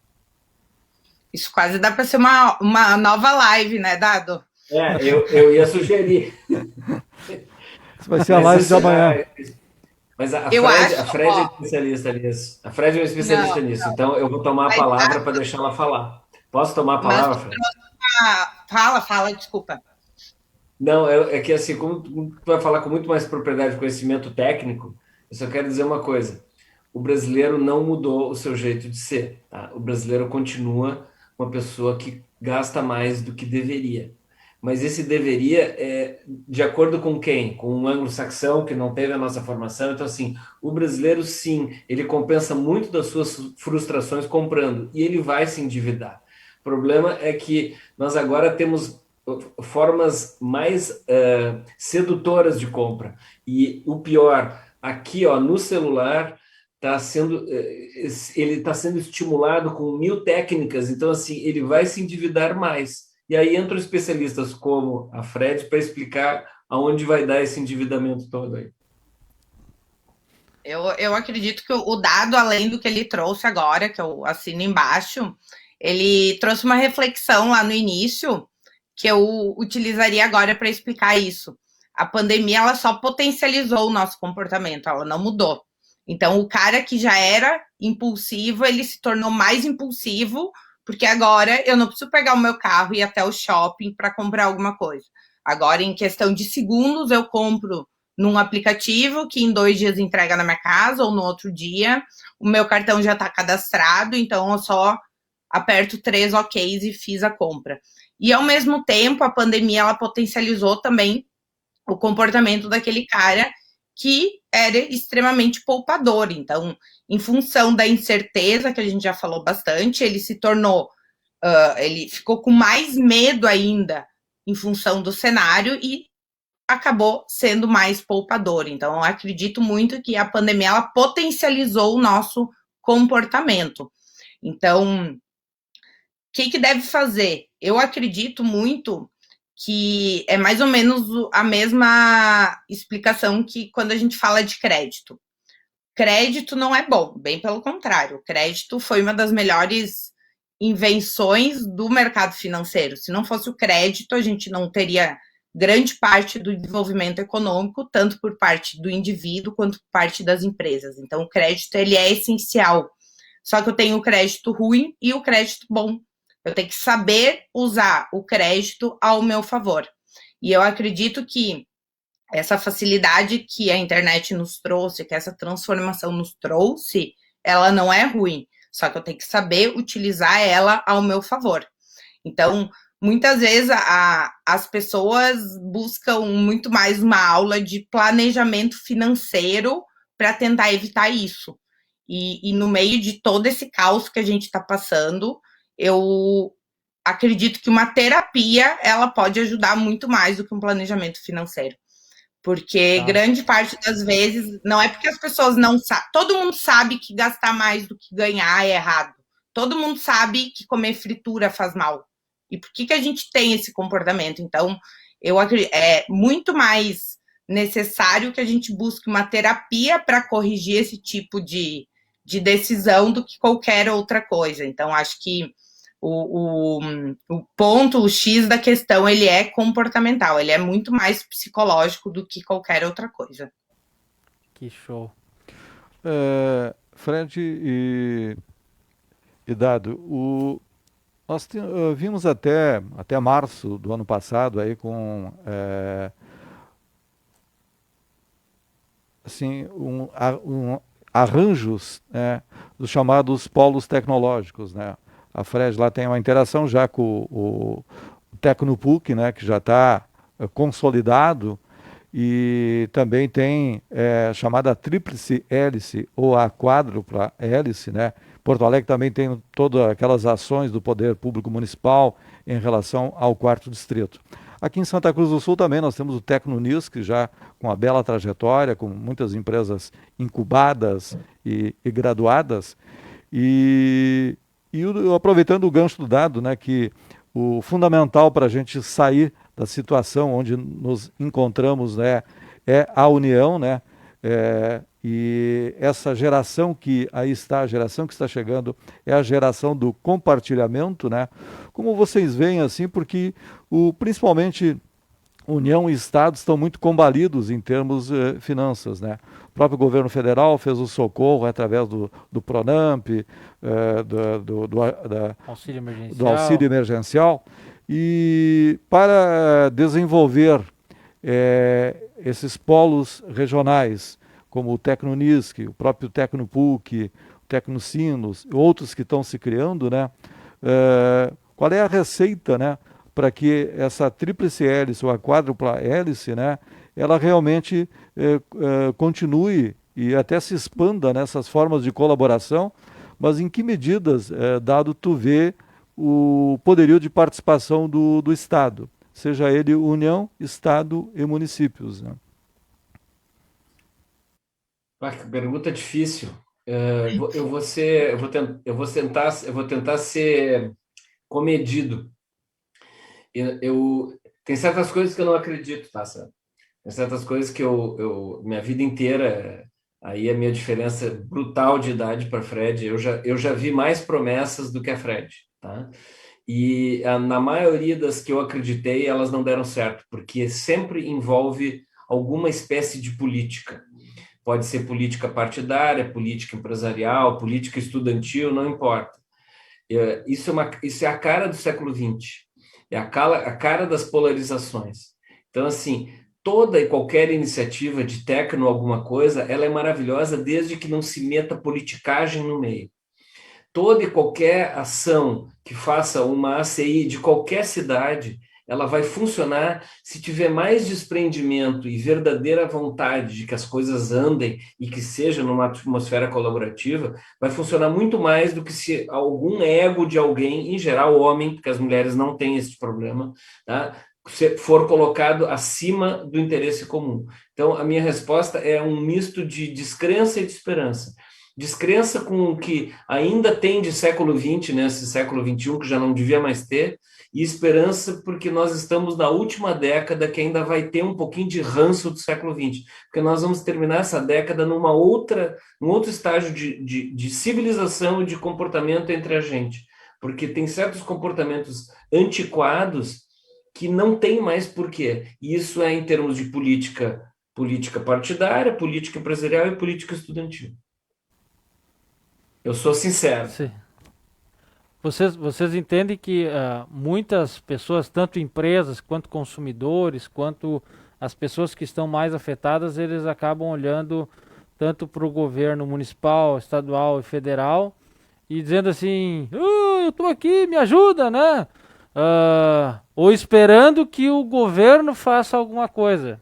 Isso quase dá para ser uma nova live, né, Dado? Eu ia sugerir. Isso vai ser a live de amanhã. Mas a Fred é especialista nisso. A Fred é especialista nisso. Então eu vou tomar a palavra para deixar ela falar. Posso tomar a palavra, Fred? Fala, desculpa. Não, é que assim, como tu vai falar com muito mais propriedade de conhecimento técnico, eu só quero dizer uma coisa. O brasileiro não mudou o seu jeito de ser. Tá? O brasileiro continua uma pessoa que gasta mais do que deveria. mas esse deveria é de acordo com quem? Com um anglo-saxão que não teve a nossa formação. Então, assim, o brasileiro, sim, ele compensa muito das suas frustrações comprando e ele vai se endividar. O problema é que nós agora temos formas mais sedutoras de compra. E o pior, aqui ó, no celular, ele está sendo estimulado com 1000 técnicas, então assim, ele vai se endividar mais. E aí entram especialistas como a Fred para explicar aonde vai dar esse endividamento todo aí. Eu acredito que o dado, além do que ele trouxe agora, que eu assino embaixo, ele trouxe uma reflexão lá no início que eu utilizaria agora para explicar isso. A pandemia, ela só potencializou o nosso comportamento, ela não mudou. Então, o cara que já era impulsivo, ele se tornou mais impulsivo, porque agora eu não preciso pegar o meu carro e ir até o shopping para comprar alguma coisa. Agora, em questão de segundos, eu compro num aplicativo que em 2 dias entrega na minha casa ou no outro dia. O meu cartão já está cadastrado, então eu só aperto 3 OKs e fiz a compra. E, ao mesmo tempo, a pandemia ela potencializou também o comportamento daquele cara que era extremamente poupador. Então, em função da incerteza, que a gente já falou bastante, ele se tornou, ele ficou com mais medo ainda em função do cenário e acabou sendo mais poupador. Então, eu acredito muito que a pandemia ela potencializou o nosso comportamento. Então, o que deve fazer? Eu acredito muito que é mais ou menos a mesma explicação que quando a gente fala de crédito. Crédito não é bom, bem pelo contrário. Crédito foi uma das melhores invenções do mercado financeiro. Se não fosse o crédito, a gente não teria grande parte do desenvolvimento econômico, tanto por parte do indivíduo quanto por parte das empresas. Então, o crédito ele é essencial. Só que eu tenho o crédito ruim e o crédito bom. Eu tenho que saber usar o crédito ao meu favor. E eu acredito que essa facilidade que a internet nos trouxe, que essa transformação nos trouxe, ela não é ruim. Só que eu tenho que saber utilizar ela ao meu favor. Então, muitas vezes as pessoas buscam muito mais uma aula de planejamento financeiro para tentar evitar isso. E no meio de todo esse caos que a gente está passando, eu acredito que uma terapia ela pode ajudar muito mais do que um planejamento financeiro. Porque grande parte das vezes, não é porque as pessoas não sabem, todo mundo sabe que gastar mais do que ganhar é errado. Todo mundo sabe que comer fritura faz mal. E por que a gente tem esse comportamento? Então, eu acredito, é muito mais necessário que a gente busque uma terapia para corrigir esse tipo de decisão do que qualquer outra coisa. Então, acho que o ponto, o X da questão, ele é comportamental, ele é muito mais psicológico do que qualquer outra coisa. Que show. Fred e Dado, nós vimos até março do ano passado aí com assim, arranjos, né, dos chamados polos tecnológicos, né? A Fred lá tem uma interação já com o Tecnopuc, né, que já está consolidado, e também tem chamada tríplice hélice ou a quádrupla hélice, né? Porto Alegre também tem todas aquelas ações do poder público municipal em relação ao 4º distrito. Aqui em Santa Cruz do Sul também nós temos o Tecnonis, que já com uma bela trajetória, com muitas empresas incubadas e graduadas. E aproveitando o gancho do Dado, né, que o fundamental para a gente sair da situação onde nos encontramos, né, é a união, né, e essa geração que aí está, a geração que está chegando, é a geração do compartilhamento, né? Como vocês veem assim, porque principalmente União e Estado estão muito combalidos em termos finanças, né? O próprio governo federal fez o socorro através do Pronamp, do auxílio emergencial, e para desenvolver esses polos regionais, como o Tecnonisc, o próprio Tecnopuc, o Tecnosinos, outros que estão se criando, né? Qual é a receita, né, para que essa tríplice hélice ou a quádrupla hélice, né, ela realmente continue e até se expanda nessas formas de colaboração, mas em que medidas, dado tu vê o poderio de participação do Estado, seja ele União, Estado e municípios, né? Que pergunta difícil. Eu vou tentar ser comedido. Tem certas coisas que eu não acredito, tá, Sam? Tem certas coisas que minha vida inteira, aí a minha diferença brutal de idade para Fred, eu já vi mais promessas do que a Fred, tá? E na maioria das que eu acreditei, elas não deram certo, porque sempre envolve alguma espécie de política. Pode ser política partidária, política empresarial, política estudantil, não importa. Isso é a cara do século XX, é a cara das polarizações. Então, assim, toda e qualquer iniciativa de tecno alguma coisa, ela é maravilhosa desde que não se meta politicagem no meio. Toda e qualquer ação que faça uma ACI de qualquer cidade, ela vai funcionar se tiver mais desprendimento e verdadeira vontade de que as coisas andem e que seja numa atmosfera colaborativa, vai funcionar muito mais do que se algum ego de alguém, em geral homem, porque as mulheres não têm esse problema, tá? For colocado acima do interesse comum. Então, a minha resposta é um misto de descrença e de esperança. Descrença com o que ainda tem de século XX, né, esse século XXI, que já não devia mais ter, e esperança porque nós estamos na última década que ainda vai ter um pouquinho de ranço do século XX, porque nós vamos terminar essa década num outro estágio de civilização e de comportamento entre a gente, porque tem certos comportamentos antiquados que não tem mais porquê, e isso é em termos de política partidária, política empresarial e política estudantil. Eu sou sincero. Sim. Vocês entendem que muitas pessoas, tanto empresas quanto consumidores, quanto as pessoas que estão mais afetadas, eles acabam olhando tanto para o governo municipal, estadual e federal e dizendo assim, eu estou aqui, me ajuda, né? Ou esperando que o governo faça alguma coisa.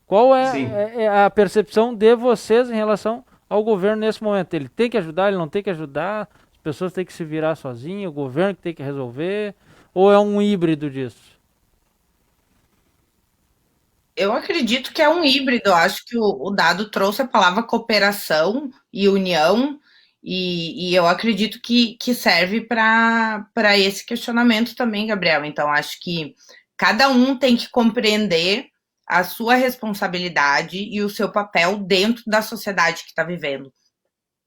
Qual é a percepção de vocês em relação ao governo nesse momento? Ele tem que ajudar, ele não tem que ajudar? As pessoas têm que se virar sozinhas, o governo que tem que resolver? Ou é um híbrido disso? Eu acredito que é um híbrido. Eu acho que o dado trouxe a palavra cooperação e união, e eu acredito que serve para esse questionamento também, Gabriel. Então, acho que cada um tem que compreender a sua responsabilidade e o seu papel dentro da sociedade que está vivendo.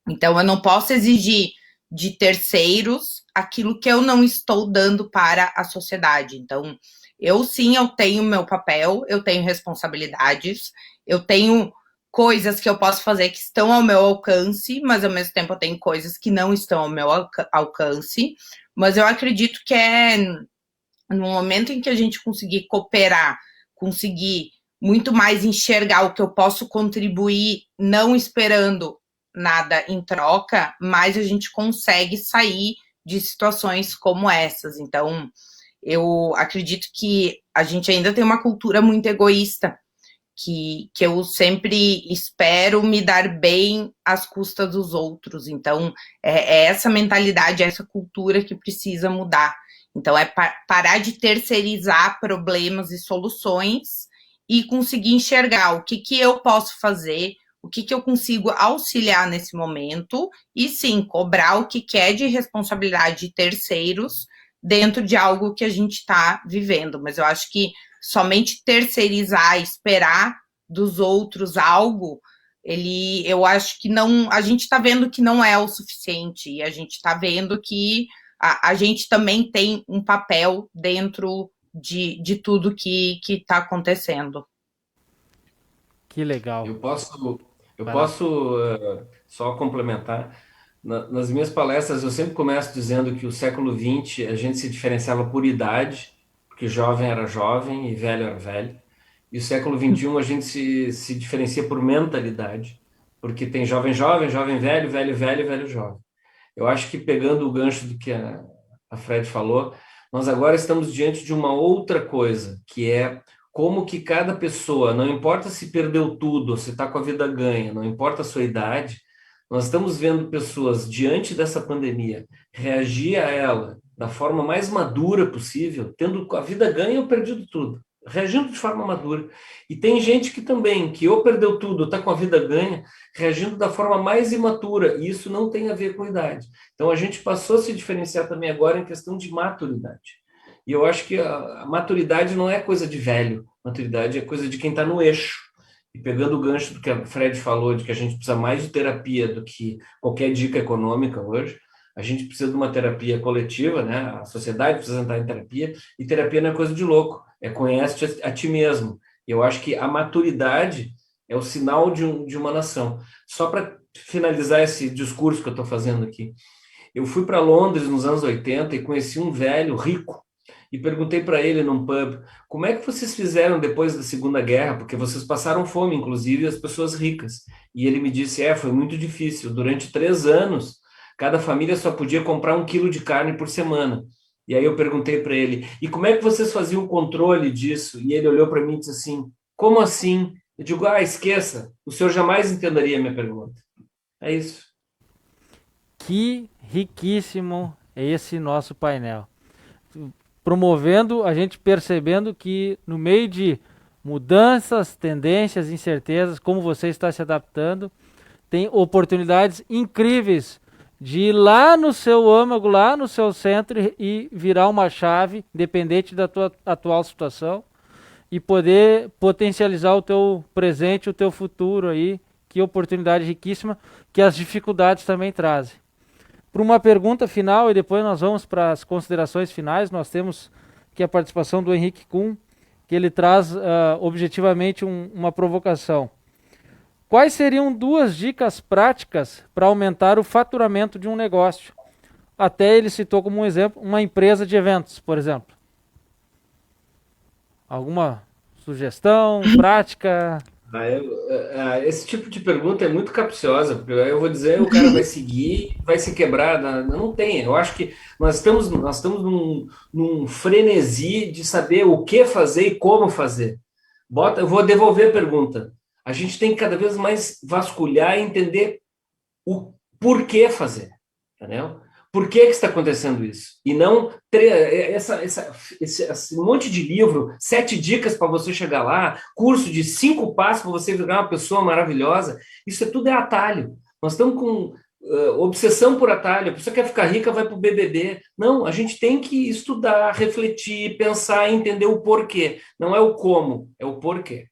Então, eu não posso exigir de terceiros aquilo que eu não estou dando para a sociedade. Então, eu tenho meu papel, eu tenho responsabilidades, eu tenho coisas que eu posso fazer que estão ao meu alcance, mas ao mesmo tempo eu tenho coisas que não estão ao meu alcance. Mas eu acredito que é no momento em que a gente conseguir cooperar, conseguir muito mais enxergar o que eu posso contribuir, não esperando nada em troca, mais a gente consegue sair de situações como essas. Então, eu acredito que a gente ainda tem uma cultura muito egoísta, que eu sempre espero me dar bem às custas dos outros. Então, é essa mentalidade, essa cultura que precisa mudar. Então, é parar de terceirizar problemas e soluções e conseguir enxergar o que eu posso fazer, o que eu consigo auxiliar nesse momento, e sim, cobrar o que é de responsabilidade de terceiros dentro de algo que a gente está vivendo. Mas eu acho que somente terceirizar, esperar dos outros algo, eu acho que não, a gente está vendo que não é o suficiente, e a gente está vendo que a gente também tem um papel dentro de tudo que está acontecendo. Que legal. Eu posso só complementar. Nas minhas palestras, eu sempre começo dizendo que o século XX a gente se diferenciava por idade, porque jovem era jovem e velho era velho. E o século XXI a gente se diferencia por mentalidade, porque tem jovem jovem, jovem velho, velho velho, velho jovem. Eu acho que pegando o gancho do que a Fred falou, Nós agora estamos diante de uma outra coisa, que é como que cada pessoa, não importa se perdeu tudo, se está com a vida ganha, não importa a sua idade, nós estamos vendo pessoas diante dessa pandemia reagir a ela da forma mais madura possível, tendo a vida ganha ou perdido tudo, reagindo de forma madura. E tem gente que também, que ou perdeu tudo, ou está com a vida ganha, reagindo da forma mais imatura, e isso não tem a ver com idade. Então a gente passou a se diferenciar também agora em questão de maturidade. E eu acho que a maturidade não é coisa de velho, maturidade é coisa de quem está no eixo. E pegando o gancho do que a Fred falou, de que a gente precisa mais de terapia do que qualquer dica econômica hoje, a gente precisa de uma terapia coletiva, né? A sociedade precisa entrar em terapia, e terapia não é coisa de louco, é conhece a ti mesmo. E eu acho que a maturidade é o sinal de uma nação. Só para finalizar esse discurso que eu estou fazendo aqui, eu fui para Londres nos anos 80 e conheci um velho rico, e perguntei para ele num pub, como é que vocês fizeram depois da Segunda Guerra? Porque vocês passaram fome, inclusive as pessoas ricas. E ele me disse, foi muito difícil. Durante 3 anos, cada família só podia comprar 1 quilo de carne por semana. E aí eu perguntei para ele, e como é que vocês faziam o controle disso? E ele olhou para mim e disse assim, como assim? Eu digo, esqueça, o senhor jamais entenderia a minha pergunta. É isso. Que riquíssimo é esse nosso painel. Promovendo, a gente percebendo que no meio de mudanças, tendências, incertezas, como você está se adaptando, tem oportunidades incríveis de ir lá no seu âmago, lá no seu centro e virar uma chave, independente da tua atual situação, e poder potencializar o teu presente, o teu futuro aí. Que oportunidade riquíssima que as dificuldades também trazem. Para uma pergunta final e depois nós vamos para as considerações finais, nós temos aqui a participação do Henrique Kuhn, que ele traz objetivamente uma provocação. Quais seriam 2 dicas práticas para aumentar o faturamento de um negócio? Até ele citou como um exemplo uma empresa de eventos, por exemplo. Alguma sugestão prática? Esse tipo de pergunta é muito capciosa, porque eu vou dizer, o cara vai seguir, vai se quebrar, não tem. Eu acho que nós estamos num frenesi de saber o que fazer e como fazer. Eu vou devolver a pergunta. A gente tem que cada vez mais vasculhar e entender o porquê fazer, entendeu? Por que está acontecendo isso? E não esse monte de livro, 7 dicas para você chegar lá, curso de 5 passos para você virar uma pessoa maravilhosa. Isso tudo é atalho. Nós estamos com obsessão por atalho. A pessoa quer ficar rica, vai para o BBB. Não, a gente tem que estudar, refletir, pensar e entender o porquê. Não é o como, é o porquê.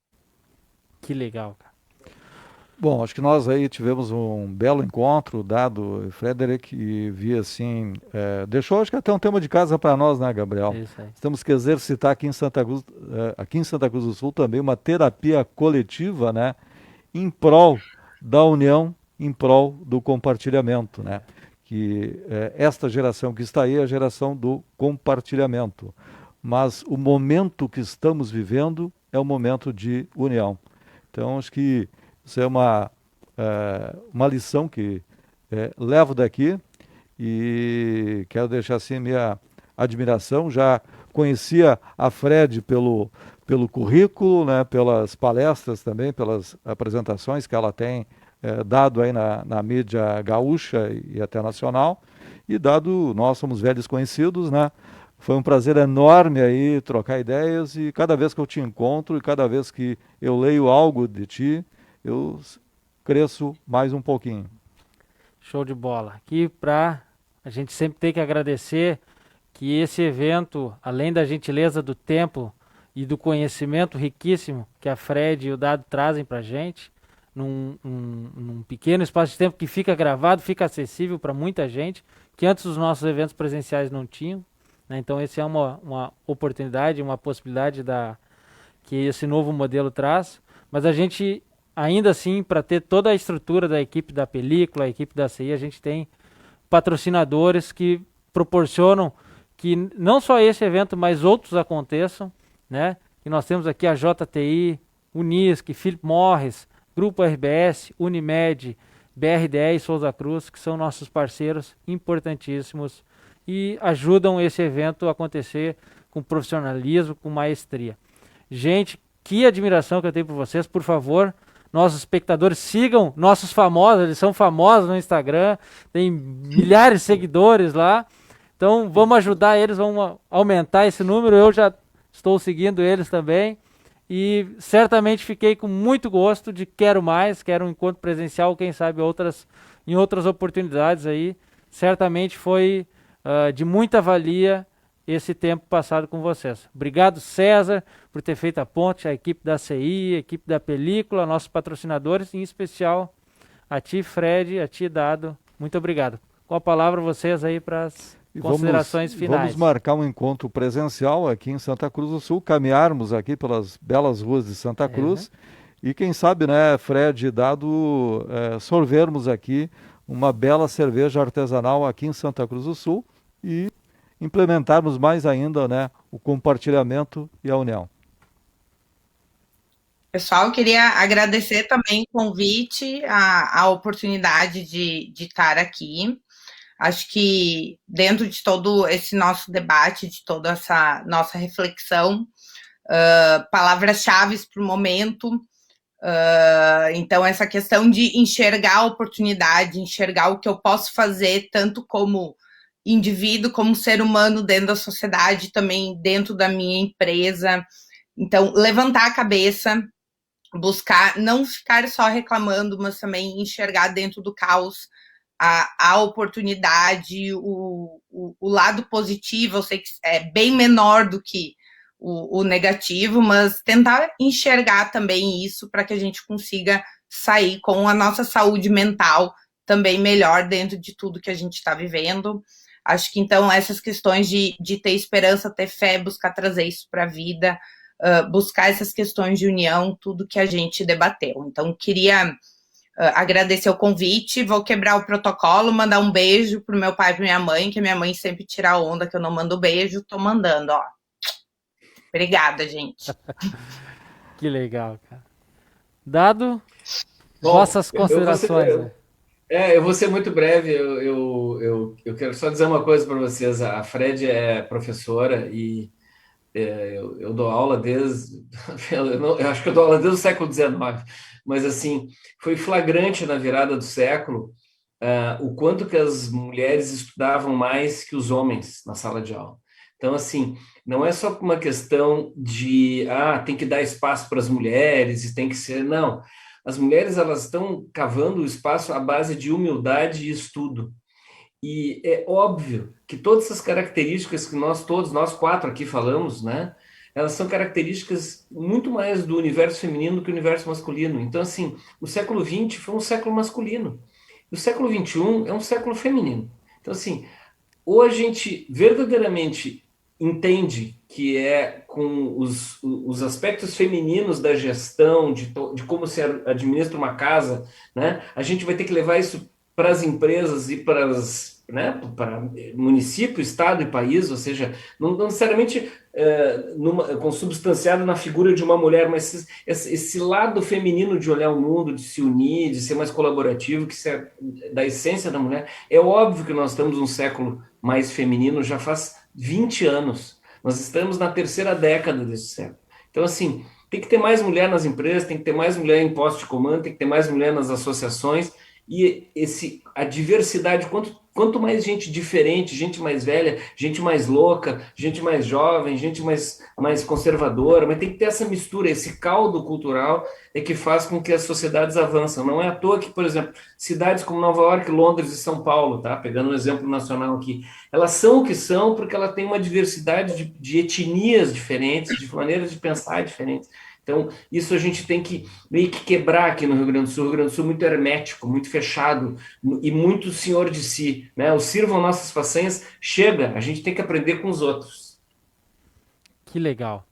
Que legal, cara. Bom, acho que nós aí tivemos um belo encontro, dado Frederic, e vi assim, deixou acho que até um tema de casa para nós, né, Gabriel? Isso aí. Temos que exercitar aqui em Santa Cruz do Sul também uma terapia coletiva, né, em prol da união, em prol do compartilhamento, né? Que esta geração que está aí é a geração do compartilhamento, mas o momento que estamos vivendo é um momento de união. Então, acho que isso é uma lição que levo daqui e quero deixar assim minha admiração. Já conhecia a Fred pelo currículo, né, pelas palestras também, pelas apresentações que ela tem dado aí na mídia gaúcha e até nacional. E dado, nós somos velhos conhecidos, né? Foi um prazer enorme aí trocar ideias e cada vez que eu te encontro e cada vez que eu leio algo de ti, eu cresço mais um pouquinho. Show de bola. Aqui a gente sempre tem que agradecer que esse evento, além da gentileza do tempo e do conhecimento riquíssimo que a Fred e o Dado trazem para a gente, num pequeno espaço de tempo que fica gravado, fica acessível para muita gente, que antes os nossos eventos presenciais não tinham, né? Então esse é uma oportunidade, uma possibilidade que esse novo modelo traz, mas a gente ainda assim, para ter toda a estrutura da equipe da película, a equipe da CI, a gente tem patrocinadores que proporcionam que não só esse evento, mas outros aconteçam, né? E nós temos aqui a JTI, Unisc, Philip Morris, Grupo RBS, Unimed, BRDE e Souza Cruz, que são nossos parceiros importantíssimos e ajudam esse evento a acontecer com profissionalismo, com maestria. Gente, que admiração que eu tenho por vocês. Por favor, nossos espectadores, sigam nossos famosos, eles são famosos no Instagram, tem milhares de seguidores lá. Então vamos ajudar eles, vamos aumentar esse número. Eu já estou seguindo eles também. E certamente fiquei com muito gosto de quero mais, quero um encontro presencial, quem sabe em outras oportunidades aí. Certamente foi de muita valia esse tempo passado com vocês. Obrigado, César, por ter feito a ponte, a equipe da CI, a equipe da película, nossos patrocinadores, em especial a ti, Fred, a ti, Dado. Muito obrigado. Com a palavra vocês aí para as considerações finais. Vamos marcar um encontro presencial aqui em Santa Cruz do Sul, caminharmos aqui pelas belas ruas de Santa Cruz e quem sabe, né, Fred e Dado, sorvermos aqui uma bela cerveja artesanal aqui em Santa Cruz do Sul e implementarmos mais ainda, né, o compartilhamento e a união. Pessoal, queria agradecer também o convite, a oportunidade de estar aqui. Acho que dentro de todo esse nosso debate, de toda essa nossa reflexão, palavras-chave para o momento. Então, essa questão de enxergar a oportunidade, enxergar o que eu posso fazer, tanto como indivíduo, como ser humano dentro da sociedade, também dentro da minha empresa. Então, levantar a cabeça, buscar, não ficar só reclamando, mas também enxergar dentro do caos a oportunidade, o lado positivo. Eu sei que é bem menor do que o negativo, mas tentar enxergar também isso para que a gente consiga sair com a nossa saúde mental também melhor dentro de tudo que a gente está vivendo. Acho que, então, essas questões de ter esperança, ter fé, buscar trazer isso para a vida, buscar essas questões de união, tudo que a gente debateu. Então, queria agradecer o convite, vou quebrar o protocolo, mandar um beijo pro meu pai e pra minha mãe, que a minha mãe sempre tira a onda que eu não mando beijo, tô mandando, ó. Obrigada, gente. Que legal, cara. Dado, vossas considerações. Eu vou ser muito breve. Eu quero só dizer uma coisa para vocês. A Fred é professora e eu dou aula desde... eu acho que eu dou aula desde o século XIX. Mas, assim, foi flagrante na virada do século o quanto que as mulheres estudavam mais que os homens na sala de aula. Então, assim, não é só uma questão de, tem que dar espaço para as mulheres e tem que ser... Não, as mulheres, elas estão cavando o espaço à base de humildade e estudo. E é óbvio que todas essas características que nós quatro aqui falamos, né? Elas são características muito mais do universo feminino do que do universo masculino. Então, assim, o século XX foi um século masculino. O século XXI é um século feminino. Então, assim, ou a gente verdadeiramente entende que é com os aspectos femininos da gestão, de como se administra uma casa, né? A gente vai ter que levar isso para as empresas e para município, estado e país, ou seja, não necessariamente consubstanciado na figura de uma mulher, mas esse lado feminino de olhar o mundo, de se unir, de ser mais colaborativo, que é da essência da mulher. É óbvio que nós estamos num século mais feminino, já faz 20 anos. Nós estamos na terceira década desse século. Então, assim, tem que ter mais mulher nas empresas, tem que ter mais mulher em postos de comando, tem que ter mais mulher nas associações. E a diversidade, quanto mais gente diferente, gente mais velha, gente mais louca, gente mais jovem, gente mais conservadora, mas tem que ter essa mistura, esse caldo cultural é que faz com que as sociedades avançam. Não é à toa que, por exemplo, cidades como Nova York, Londres e São Paulo, tá? Pegando um exemplo nacional aqui, elas são o que são porque ela tem uma diversidade de etnias diferentes, de maneiras de pensar diferentes. Então, isso a gente tem que meio que quebrar aqui no Rio Grande do Sul. O Rio Grande do Sul é muito hermético, muito fechado e muito senhor de si, né? O sirvam nossas façanhas, chega, a gente tem que aprender com os outros. Que legal.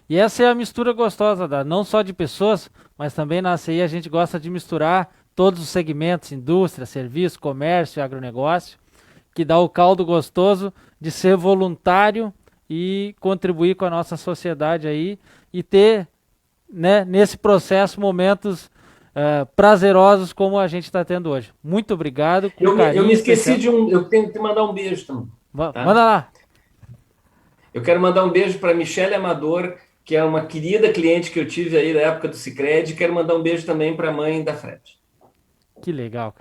E essa é a mistura gostosa, não só de pessoas, mas também na ACI a gente gosta de misturar todos os segmentos, indústria, serviço, comércio, agronegócio, que dá o caldo gostoso de ser voluntário e contribuir com a nossa sociedade aí e ter, né, nesse processo, momentos prazerosos como a gente está tendo hoje. Muito obrigado. Eu me esqueci eu tenho que te mandar um beijo também. Tá? Manda lá. Eu quero mandar um beijo para Michele Amador, que é uma querida cliente que eu tive aí da época do Sicredi. Quero mandar um beijo também para a mãe da Fred. Que legal.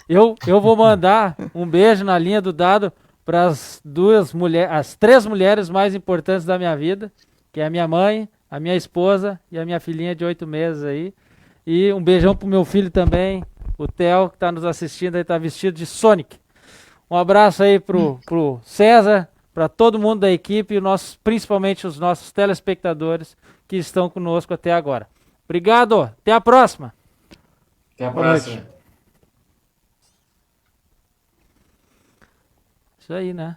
Eu vou mandar um beijo na linha do dado para as 3 mulheres mais importantes da minha vida, que é a minha mãe, a minha esposa e a minha filhinha de 8 meses aí. E um beijão pro meu filho também, o Theo, que está nos assistindo aí, tá vestido de Sonic. Um abraço aí pro César, para todo mundo da equipe e principalmente os nossos telespectadores que estão conosco até agora. Obrigado, até a próxima. Até a Boa próxima. noite. Isso aí, né?